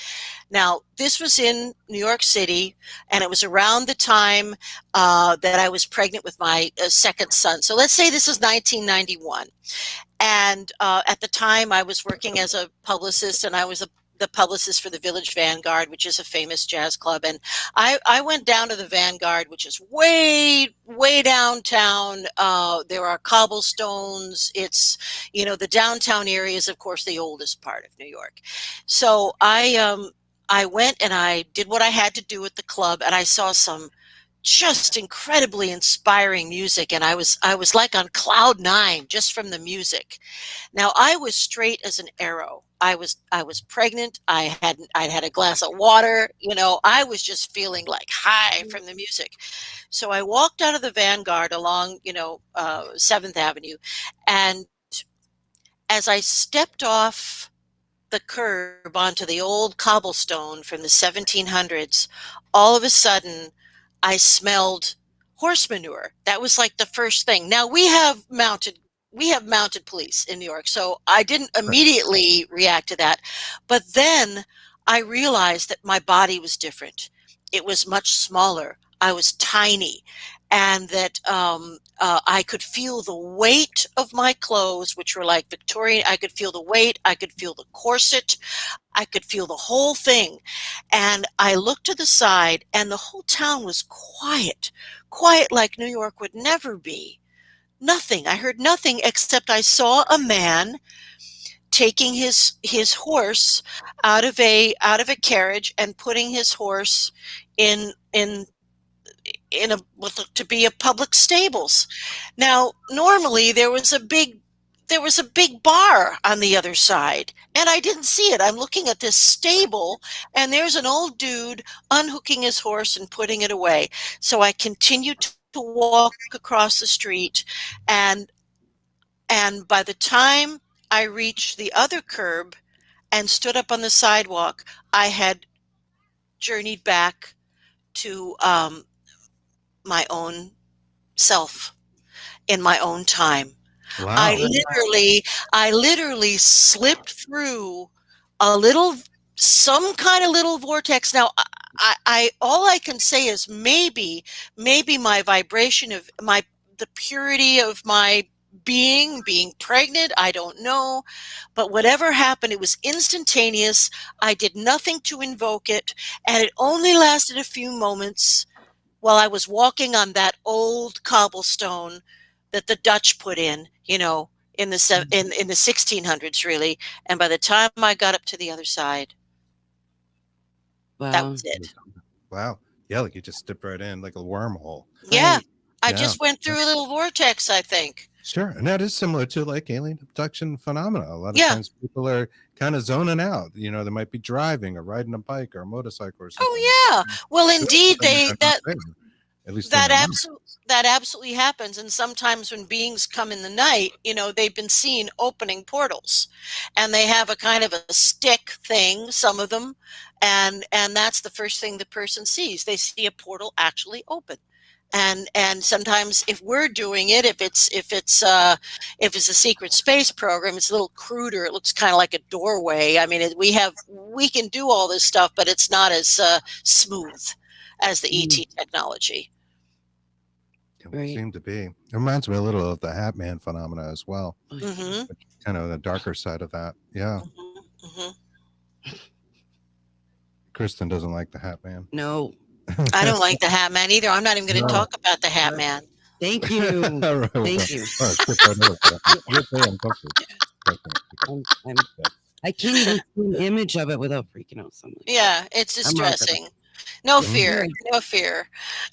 Now, this was in New York City, and it was around the time that I was pregnant with my second son. So let's say this is 1991. And at the time, I was working as a publicist, and I was the publicist for the Village Vanguard, which is a famous jazz club. And I went down to the Vanguard, which is way, way downtown. There are cobblestones. It's, the downtown area is, of course, the oldest part of New York. So I went and I did what I had to do at the club, and I saw some just incredibly inspiring music, and I was like on cloud 9 just from the music. Now, I was straight as an arrow. I was pregnant. I had a glass of water. I was just feeling like high from the music. So I walked out of the Vanguard along 7th Avenue, and as I stepped off the curb onto the old cobblestone from the 1700s, all of a sudden I smelled horse manure. That was like the first thing. Now we have mounted police in New York, so I didn't immediately react to that. But then I realized that my body was different. It was much smaller. I was tiny, and that I could feel the weight of my clothes, which were like Victorian. I could feel the weight. I could feel the corset. I could feel the whole thing. And I looked to the side, and the whole town was quiet like New York would never be. Nothing. I heard nothing, except I saw a man taking his horse out of a carriage and putting his horse in what looked to be a public stables. Now, normally there was a big bar on the other side, and I didn't see it. I'm looking at this stable, and there's an old dude unhooking his horse and putting it away. So I continued to walk across the street, and by the time I reached the other curb and stood up on the sidewalk, I had journeyed back to my own self in my own time. Wow. I literally slipped through some kind of little vortex. Now, all I can say is maybe my vibration of the purity of my being pregnant, I don't know, but whatever happened, it was instantaneous. I did nothing to invoke it, and it only lasted a few moments while I was walking on that old cobblestone that the Dutch put in, in the 1600s, really. And by the time I got up to the other side, that Wow. was it. Wow. Yeah, like you just stepped right in like a wormhole. Yeah, Right. I Yeah. just went through a little vortex, I think. Sure. And that is similar to like alien abduction phenomena. A lot of Yeah. times people are kind of zoning out. They might be driving or riding a bike or a motorcycle or something. Oh yeah. Well, indeed, at least that absolutely happens. And sometimes when beings come in the night, they've been seen opening portals, and they have a kind of a stick thing, some of them, and that's the first thing the person sees. They see a portal actually open. And sometimes if we're doing it, if it's a secret space program, it's a little cruder. It looks kind of like a doorway. I mean, we can do all this stuff, but it's not as smooth as the ET technology. It would seem to be. It reminds me a little of the Hat Man phenomena as well. Mm-hmm. Kind of the darker side of that. Yeah. Mm-hmm. Kristen doesn't like the Hat Man. No. I don't like the Hat Man either. I'm not even going to talk about the Hat Man. Thank you. Right, Thank you. I can't even see an image of it without freaking out so much. Yeah, it's distressing. No fear. No fear.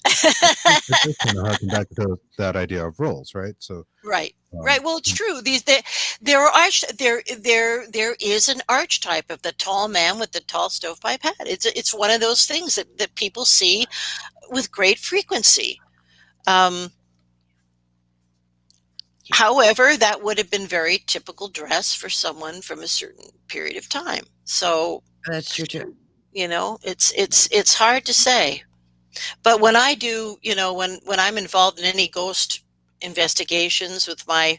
Harking back to that idea of roles, right? So right. Well, it's true. There is an archetype of the tall man with the tall stovepipe hat. It's one of those things that people see with great frequency. However, that would have been very typical dress for someone from a certain period of time. So that's true too. It's hard to say. But when I do, when I'm involved in any ghost investigations with my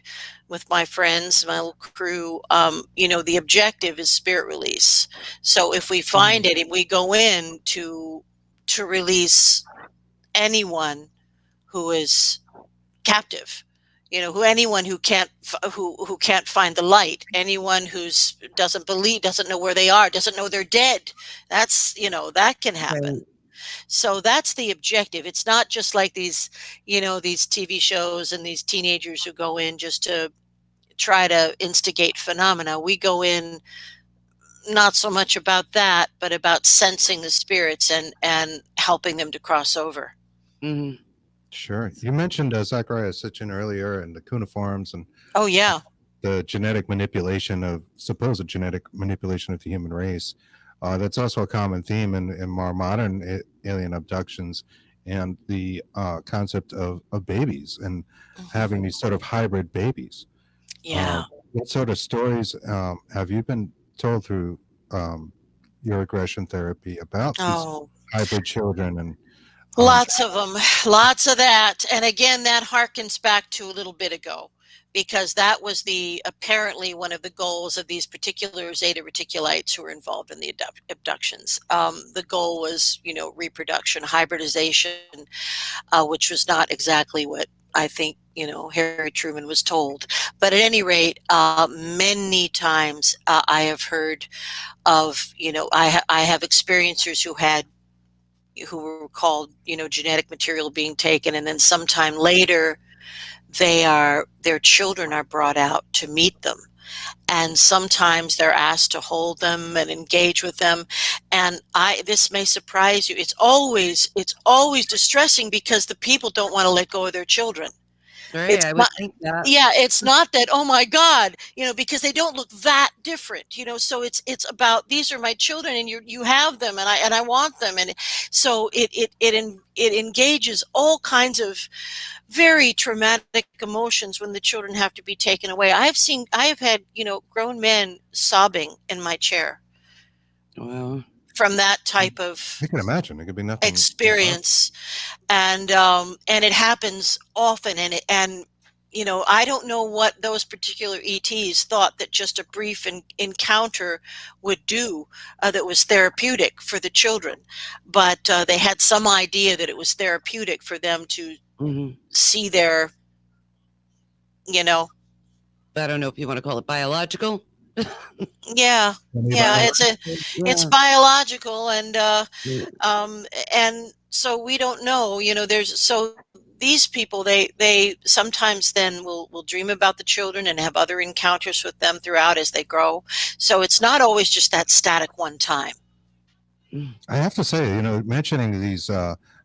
friends, my little crew, the objective is spirit release. So if we find it and we go in to release anyone who is captive, anyone who can't find the light, anyone who's doesn't know where they are, doesn't know they're dead, that's that can happen. Right. So that's the objective. It's not just like these TV shows and these teenagers who go in just to try to instigate phenomena. We go in not so much about that, but about sensing the spirits and helping them to cross over. Mm-hmm. Sure. You mentioned Zachariah Sitchin earlier and the cuneiforms and oh yeah, the supposed genetic manipulation of the human race. That's also a common theme in more modern alien abductions and the concept of babies and having these sort of hybrid babies. Yeah. What sort of stories have you been told through your regression therapy about these hybrid children? And lots of them, lots of that. And again, that harkens back to a little bit ago, because that was apparently one of the goals of these particular Zeta Reticulites who were involved in the abductions. The goal was, reproduction, hybridization, which was not exactly what I think, Harry Truman was told. But at any rate, many times I have heard of, I have experiencers who were called, genetic material being taken, and then sometime later, their children are brought out to meet them, and sometimes they're asked to hold them and engage with them. And this may surprise you. It's always distressing because the people don't want to let go of their children. Right, I would think that. Yeah, it's not that, oh my God, because they don't look that different, so it's about, these are my children and you have them and I want them. And so it engages all kinds of very traumatic emotions when the children have to be taken away. I have had, grown men sobbing in my chair. Wow. from that type of I can imagine it could be nothing. experience, and it happens often, and you know, I don't know what those particular ETs thought that just a brief encounter would do that was therapeutic for the children, but they had some idea that it was therapeutic for them to see their, you know, I don't know if you want to call it biological. yeah, it's biological, and so we don't know, you know, so these people, they sometimes then will dream about the children and have other encounters with them throughout as they grow. So it's not always just that static one time. I have to say, you know, mentioning these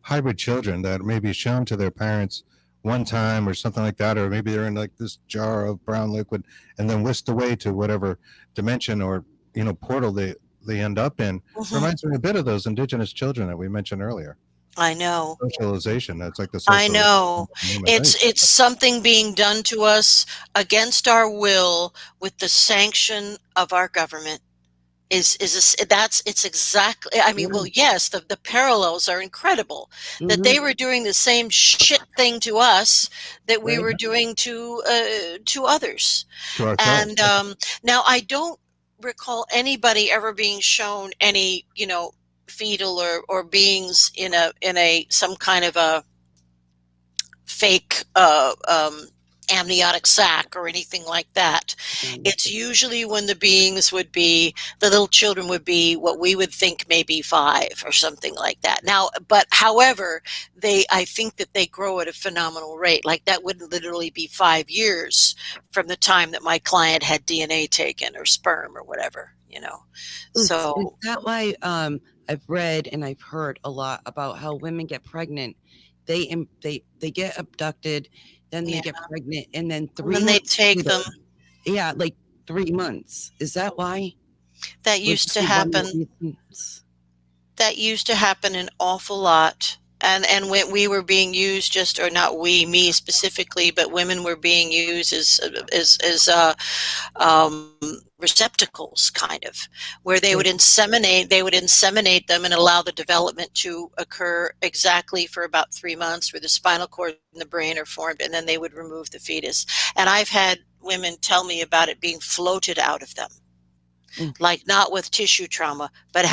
hybrid children that may be shown to their parents one time or something like that, or maybe they're in like this jar of brown liquid and then whisked away to whatever dimension or, you know, portal they end up in. Reminds me a bit of those indigenous children that we mentioned earlier. I know. Socialization. That's like the I know. It's something being done to us against our will with the sanction of our government. It's exactly, I mean, well, yes, the parallels are incredible, that they were doing the same shit thing to us that we were doing to others. And now I don't recall anybody ever being shown any, you know, fetal or beings in a some kind of a fake amniotic sac or anything like that. It's usually when the beings would be, the little children would be what we would think maybe 5 or something like that. Now, but however, I think that they grow at a phenomenal rate. Like that would literally be 5 years from the time that my client had DNA taken or sperm or whatever, you know. So is that why I've read and I've heard a lot about how women get pregnant. They get abducted, then they get pregnant, and then 3 months they take them. Yeah, like 3 months. Is that why? That used to happen. That used to happen an awful lot. And when we were being used, just, or not we, me specifically, but women were being used as receptacles, kind of, where they would inseminate them and allow the development to occur exactly for about 3 months, where the spinal cord and the brain are formed, and then they would remove the fetus. And I've had women tell me about it being floated out of them, like not with tissue trauma, but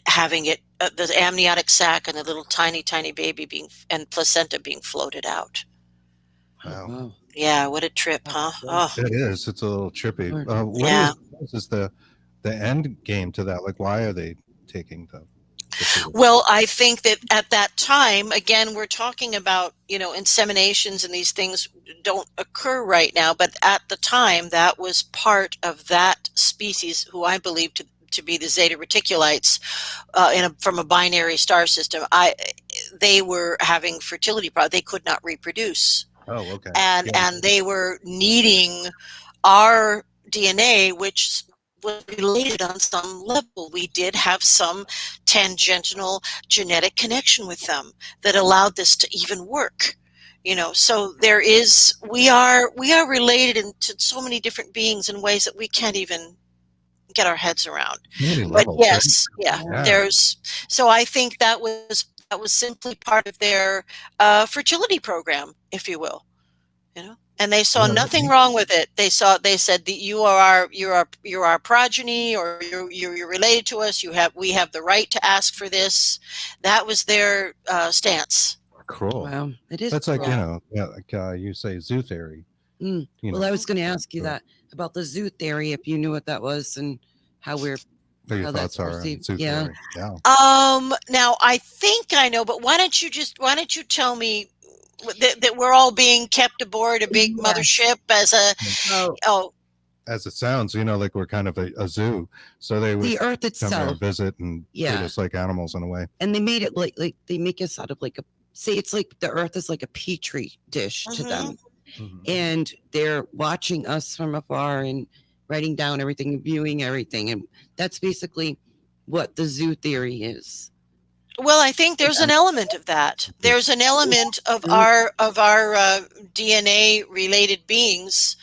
having it, the amniotic sac and the little tiny baby and placenta being floated out. Wow. Yeah, what a trip, huh? Oh. It is. It's a little trippy. What is the end game to that? Like, why are they taking the Well, I think that at that time, again, we're talking about, you know, inseminations and these things don't occur right now, but at the time that was part of that species, who I believe to be the Zeta Reticulites, from a binary star system. They were having fertility problems. They could not reproduce. Oh, okay. And they were needing our DNA, which was related on some level. We did have some tangential genetic connection with them that allowed this to even work. You know, so we are related to so many different beings in ways that we can't even get our heads around. But yes, so I think that was simply part of their fertility program, if you will, you know. And they saw nothing wrong with it. They said that you're our progeny, or you're related to us. We have the right to ask for this. That was their stance. Cool. Wow, it is. That's cool. Like, you know, like you say, zoo theory. Well, I was going to ask you that about the zoo theory, if you knew what that was and how your thoughts are on zoo theory. Yeah. Now I think I know, but why don't you tell me that we're all being kept aboard a big mothership as as it sounds, you know, like we're kind of a zoo. So they would the Earth itself come here and visit and treat us like animals in a way. And they made it like they make us out of like it's like the Earth is like a petri dish to them. And they're watching us from afar and writing down everything, viewing everything. And that's basically what the zoo theory is. Well, I think there's an element of that. There's an element of our DNA related beings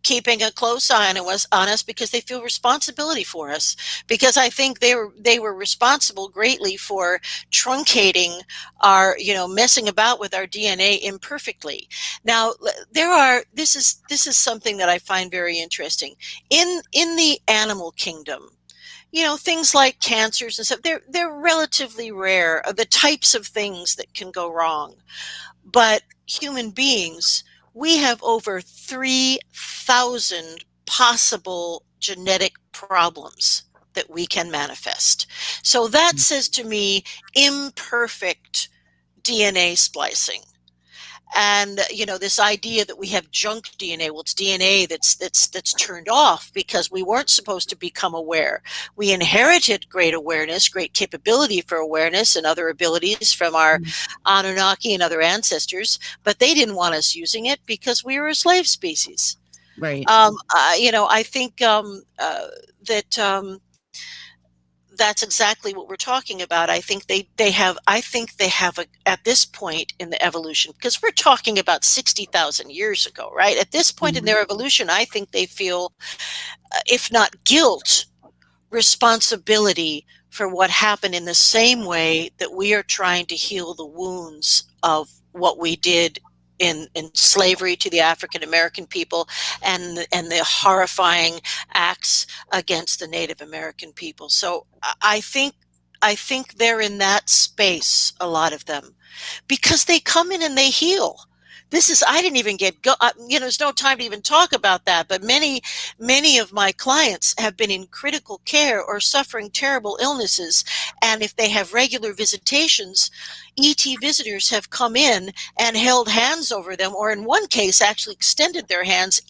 keeping a close eye on us because they feel responsibility for us. Because I think they were responsible greatly for truncating our, messing about with our DNA imperfectly. Now, this is something that I find very interesting in the animal kingdom. Things like cancers and stuff, they're relatively rare, the types of things that can go wrong. But human beings, we have over 3,000 possible genetic problems that we can manifest. So that says to me imperfect DNA splicing. And this idea that we have junk DNA, well, it's DNA that's turned off because we weren't supposed to become aware. We inherited great awareness, great capability for awareness and other abilities from our Anunnaki and other ancestors, but they didn't want us using it because we were a slave species. Right. I think that that's exactly what we're talking about. I think they have at this point in the evolution, because we're talking about 60,000 years ago, right? At this point in their evolution, I think they feel, if not guilt, responsibility for what happened, in the same way that we are trying to heal the wounds of what we did in slavery to the African American people and the horrifying acts against the Native American people. So I think they're in that space, a lot of them, because they come in and they heal. I didn't even there's no time to even talk about that, but many of my clients have been in critical care or suffering terrible illnesses. And if they have regular visitations, ET visitors have come in and held hands over them, or in one case actually extended their hands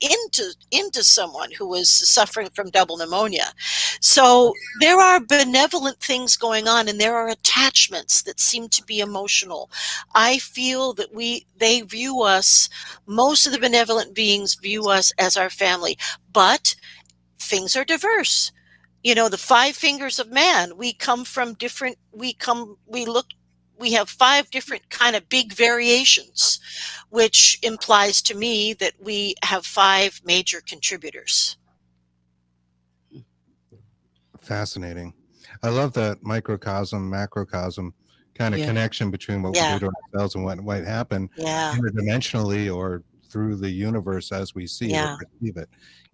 into someone who was suffering from double pneumonia. So there are benevolent things going on, and there are attachments that seem to be emotional. I feel that they view us, most of the benevolent beings view us as our family, but things are diverse. The 5 fingers of man, we have 5 different kind of big variations, which implies to me that we have 5 major contributors. Fascinating. I love that microcosm, macrocosm kind of connection between what we do to ourselves and what might happen interdimensionally or through the universe as we see it or perceive it.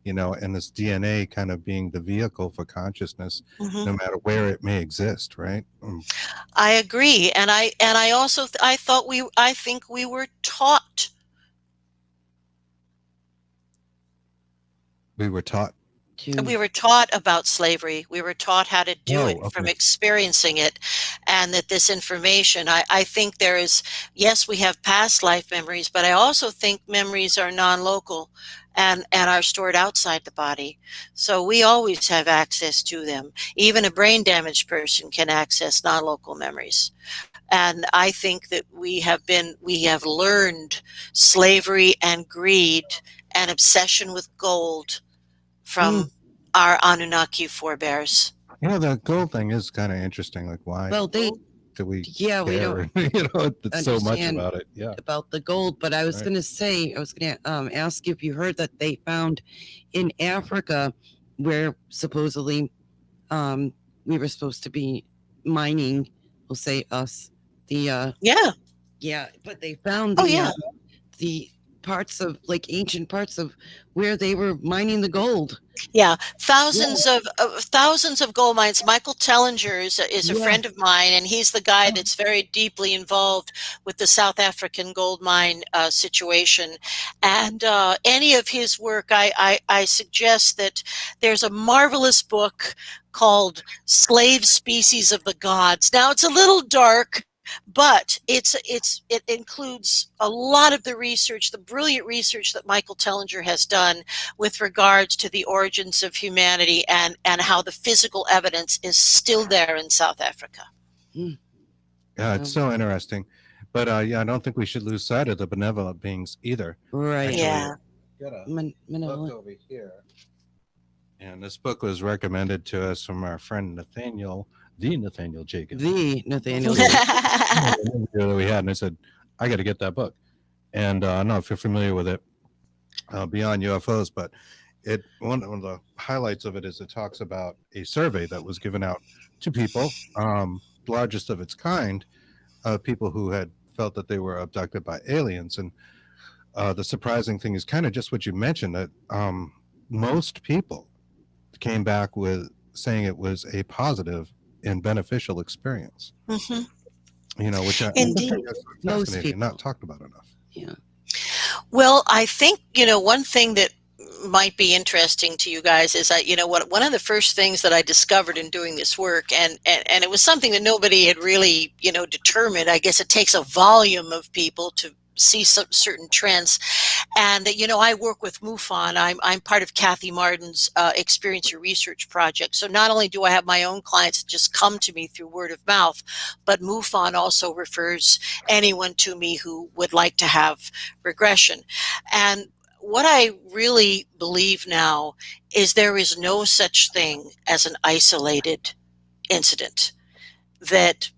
And this DNA kind of being the vehicle for consciousness, no matter where it may exist, right? I agree, and I also I think we were taught. We were taught. We were taught about slavery. We were taught how to do it from experiencing it, and that this information, I think there is, yes, we have past life memories, but I also think memories are non-local and are stored outside the body. So we always have access to them. Even a brain damaged person can access non-local memories. And I think that we have learned slavery and greed and obsession with gold from our Anunnaki forebears. The gold thing is kind of interesting. Like, why? Well, do we care? We don't so much about it. About the gold. But I was going to say, ask you if you heard that they found in Africa, where supposedly we were supposed to be mining. We'll say us. But they found the parts of, like, ancient parts of where they were mining the gold. Thousands of gold mines. Michael Tellinger is a friend of mine, and he's the guy that's very deeply involved with the South African gold mine situation. And any of his work, I suggest that there's a marvelous book called Slave Species of the Gods. Now, it's a little dark, but it includes a lot of the research, the brilliant research that Michael Tellinger has done with regards to the origins of humanity and how the physical evidence is still there in South Africa. Yeah, it's so interesting. But I don't think we should lose sight of the benevolent beings either. Right. Got a book over here. And this book was recommended to us from our friend Nathaniel Jacobs. That we had, and I said, I got to get that book. And I don't know if you're familiar with it. beyond UFOs, but one of the highlights of it is it talks about a survey that was given out to people, the largest of its kind, people who had felt that they were abducted by aliens. And the surprising thing is kind of just what you mentioned, that most people came back with saying it was a positive and beneficial experience. Which I think Indeed. is Most fascinating and not talked about enough. Yeah. Well, I think, one thing that might be interesting to you guys is that, one of the first things that I discovered in doing this work, and it was something that nobody had really, determined. I guess it takes a volume of people to see some certain trends. And, I work with MUFON. I'm part of Kathy Martin's Experience Your Research project. So not only do I have my own clients that just come to me through word of mouth, but MUFON also refers anyone to me who would like to have regression. And what I really believe now is there is no such thing as an isolated incident, that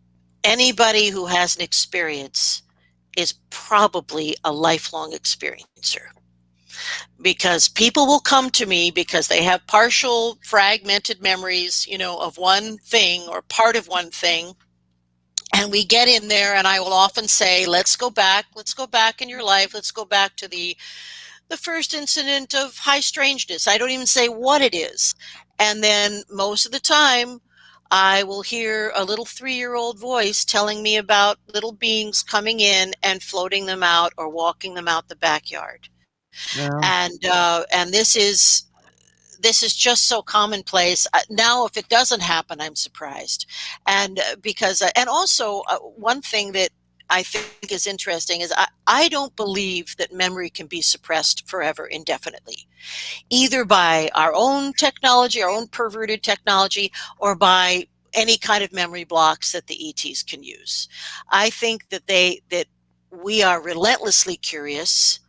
anybody who has an experience is probably a lifelong experiencer, because people will come to me because they have partial fragmented memories, of one thing or part of one thing. And we get in there, and I will often say, let's go back in your life. Let's go back to the first incident of high strangeness. I don't even say what it is. And then most of the time, I will hear a little 3-year-old voice telling me about little beings coming in and floating them out or walking them out the backyard. Well, And this is just so commonplace. Now, if it doesn't happen, I'm surprised. And because, and also one thing that I think is interesting is I don't believe that memory can be suppressed forever indefinitely, either by our own technology, our own perverted technology, or by any kind of memory blocks that the ETs can use. I think that we are relentlessly curious,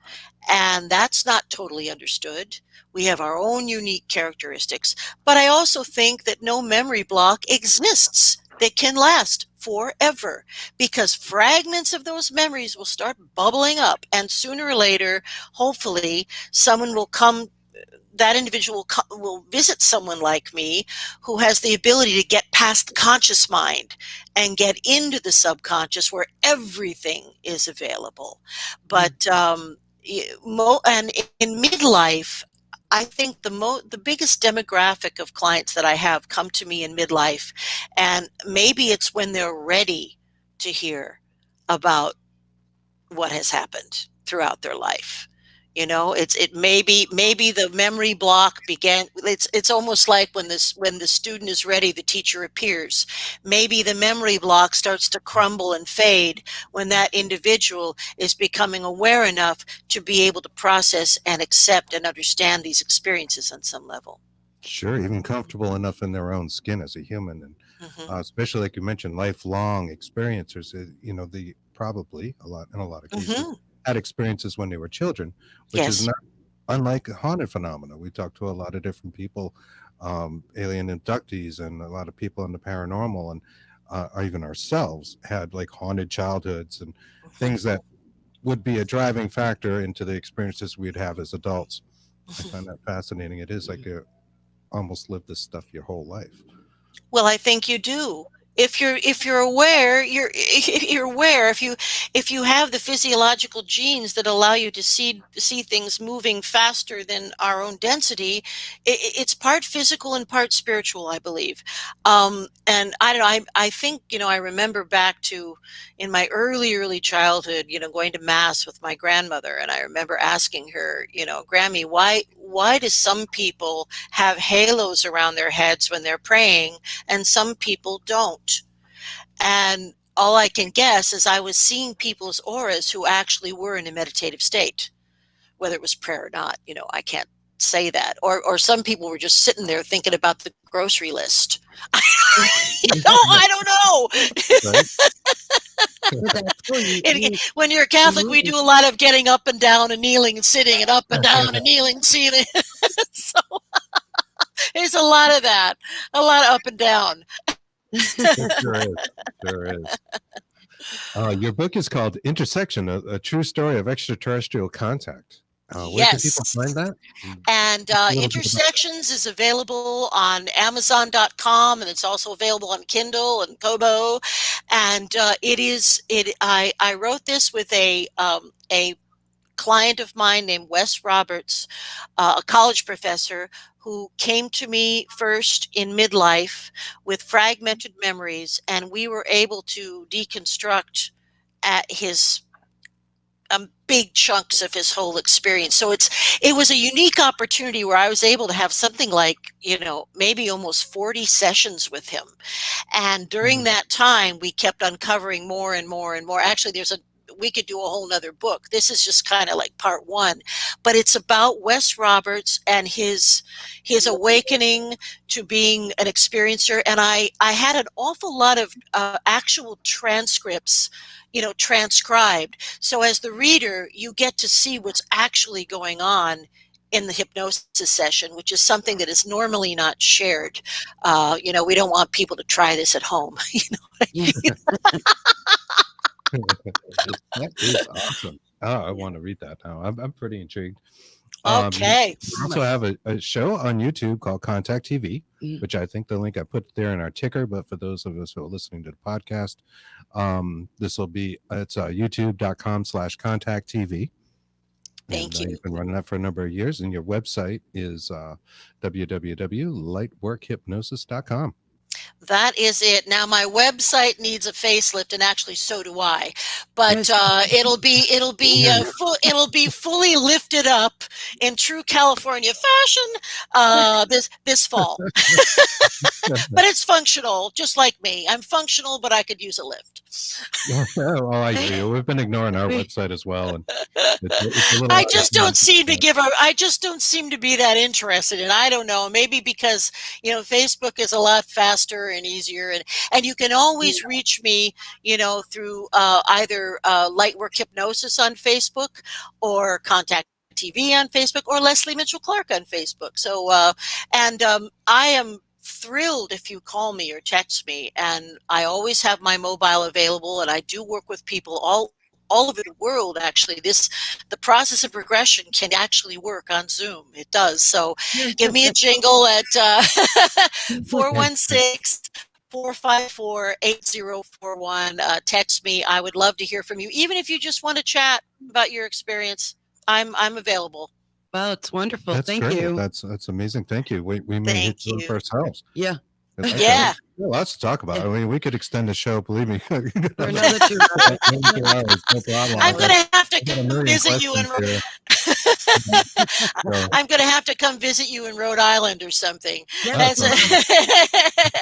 and that's not totally understood. We have our own unique characteristics, but I also think that no memory block exists that can last forever, because fragments of those memories will start bubbling up, and sooner or later, hopefully, someone will come. That individual will visit someone like me who has the ability to get past the conscious mind and get into the subconscious, where everything is available. But and in midlife, I think the biggest demographic of clients that I have come to me in midlife, and maybe it's when they're ready to hear about what has happened throughout their life. It maybe the memory block began. It's almost like when the student is ready, the teacher appears. Maybe the memory block starts to crumble and fade when that individual is becoming aware enough to be able to process and accept and understand these experiences on some level. Sure, even comfortable enough in their own skin as a human, and especially like you mentioned, lifelong experiencers. They probably in a lot of cases had experiences when they were children, which is not unlike a haunted phenomena. We talked to a lot of different people, alien abductees, and a lot of people in the paranormal, and or even ourselves had like haunted childhoods and things that would be a driving factor into the experiences we'd have as adults. I find that fascinating. It is like you almost live this stuff your whole life. Well, I think you do. If you're aware, you're aware. If you have the physiological genes that allow you to see things moving faster than our own density, it's part physical and part spiritual, I believe. And I don't know. I think I remember back to in my early childhood, going to mass with my grandmother, and I remember asking her, Grammy, why do some people have halos around their heads when they're praying and some people don't? And all I can guess is I was seeing people's auras who actually were in a meditative state, whether it was prayer or not. I can't say that. Or some people were just sitting there thinking about the grocery list. I don't know. Right. When you're a Catholic, we do a lot of getting up and down and kneeling and sitting and up and down and kneeling and sitting. So there's a lot of that, a lot of up and down. Sure is. Sure is. Your book is called Intersection, a true story of extraterrestrial contact. Where can people Yes. find that? And A little bit about- Intersections is available on Amazon.com, and it's also available on Kindle and Kobo. And I wrote this with a client of mine named Wes Roberts, a college professor who came to me first in midlife with fragmented memories, and we were able to deconstruct at his big chunks of his whole experience. So it was a unique opportunity where I was able to have something like, maybe almost 40 sessions with him. And during that time, we kept uncovering more and more and more. Actually, we could do a whole nother book. This is just kind of like part one, but it's about Wes Roberts and his awakening to being an experiencer. And I had an awful lot of actual transcripts, transcribed. So as the reader, you get to see what's actually going on in the hypnosis session, which is something that is normally not shared. We don't want people to try this at home. You know what I mean? That is awesome. Oh, I want to read that now. I'm pretty intrigued. Okay. We also have a show on YouTube called Contact TV, which I think the link I put there in our ticker, but for those of us who are listening to the podcast, it's youtube.com/Contact TV. Thank you. You've been running that for a number of years, and your website is www.lightworkhypnosis.com. That is it. Now my website needs a facelift, and actually so do I. But it'll be fully lifted up in true California fashion this fall. But it's functional, just like me. I'm functional, but I could use a lift. Well, I hear you. We've been ignoring our website as well, and it's a little. I just don't seem to be that interested in. I don't know. Maybe because Facebook is a lot faster and easier, and you can always reach me, through either Lightwork Hypnosis on Facebook or Contact TV on Facebook or Lesley Mitchell-Clarke on Facebook. So I am thrilled if you call me or text me, and I always have my mobile available, and I do work with people all over the world. Actually, the process of regression can actually work on Zoom. It does. So give me a jingle at 416-454-8041. Text me. I would love to hear from you. Even if you just want to chat about your experience, I'm available. Wow, it's wonderful. That's Thank great. you. That's amazing. Thank you. We may hit Thank for ourselves. Yeah. Yeah. Lots to talk about. I mean, we could extend the show. Believe me. For another 2 hours. No problem. I'm going to have to got a come million visit you in questions here. I'm going to have to come visit you in Rhode Island or something. Yeah, That's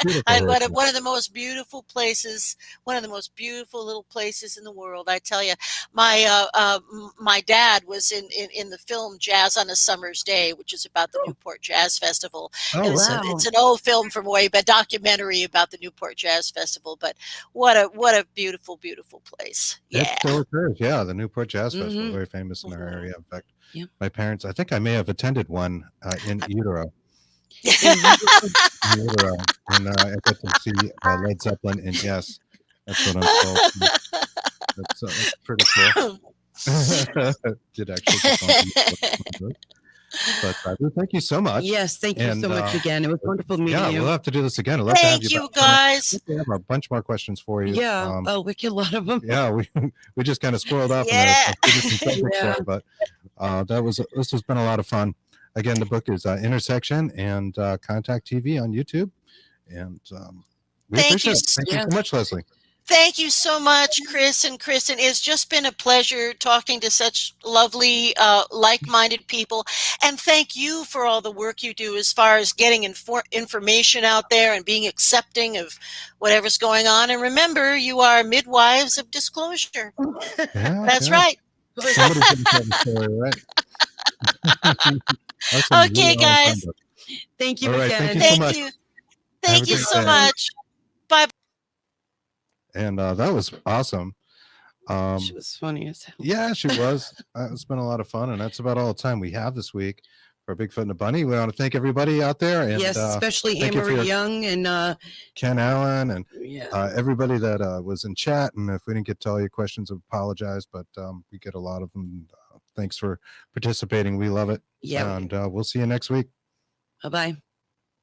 Beautiful. one of the most beautiful places, one of the most beautiful little places in the world. I tell you, my dad was in the film Jazz on a Summer's Day, which is about the Newport Jazz Festival. Oh, wow. It's an old film from way back, documentary about the Newport Jazz Festival. But what a beautiful, beautiful place. It Yeah. still occurs. Yeah, the Newport Jazz Festival, very famous in our area. In fact, my parents, I think I may have attended one in utero. In utero, and I got to see Led Zeppelin, and yes, that's what I'm told. That's pretty cool. Did actually. But thank you so much. Yes, thank you so much again. It was wonderful meeting you. Yeah, we'll have to do this again. I'd love to have Thank you you, back. guys. We have a bunch more questions for you. Yeah. We get a lot of them. Yeah, we just kind of squirreled off. Yeah. But this has been a lot of fun. Again, the book is Intersection and Contact TV on YouTube. And we appreciate it. Thank you so much, Lesley. Thank you so much, Chris and Kristen. It's just been a pleasure talking to such lovely, like-minded people. And thank you for all the work you do as far as getting information out there and being accepting of whatever's going on. And remember, you are midwives of disclosure. That's right. Somebody's going to tell the story, right? Okay, guys. Thank you Thank again. you so much. Thank you so much. Bye. And that was awesome. She was funny as hell. Yeah, she was. It's been a lot of fun, and that's about all the time we have this week for Bigfoot and the Bunny. We want to thank everybody out there, and yes, especially Anne-Marie Young and Ken Allen, and everybody that was in chat. And if we didn't get to all your questions, I apologize, but we get a lot of them Thanks for participating. We love it. Yeah. And we'll see you next week. Bye-bye.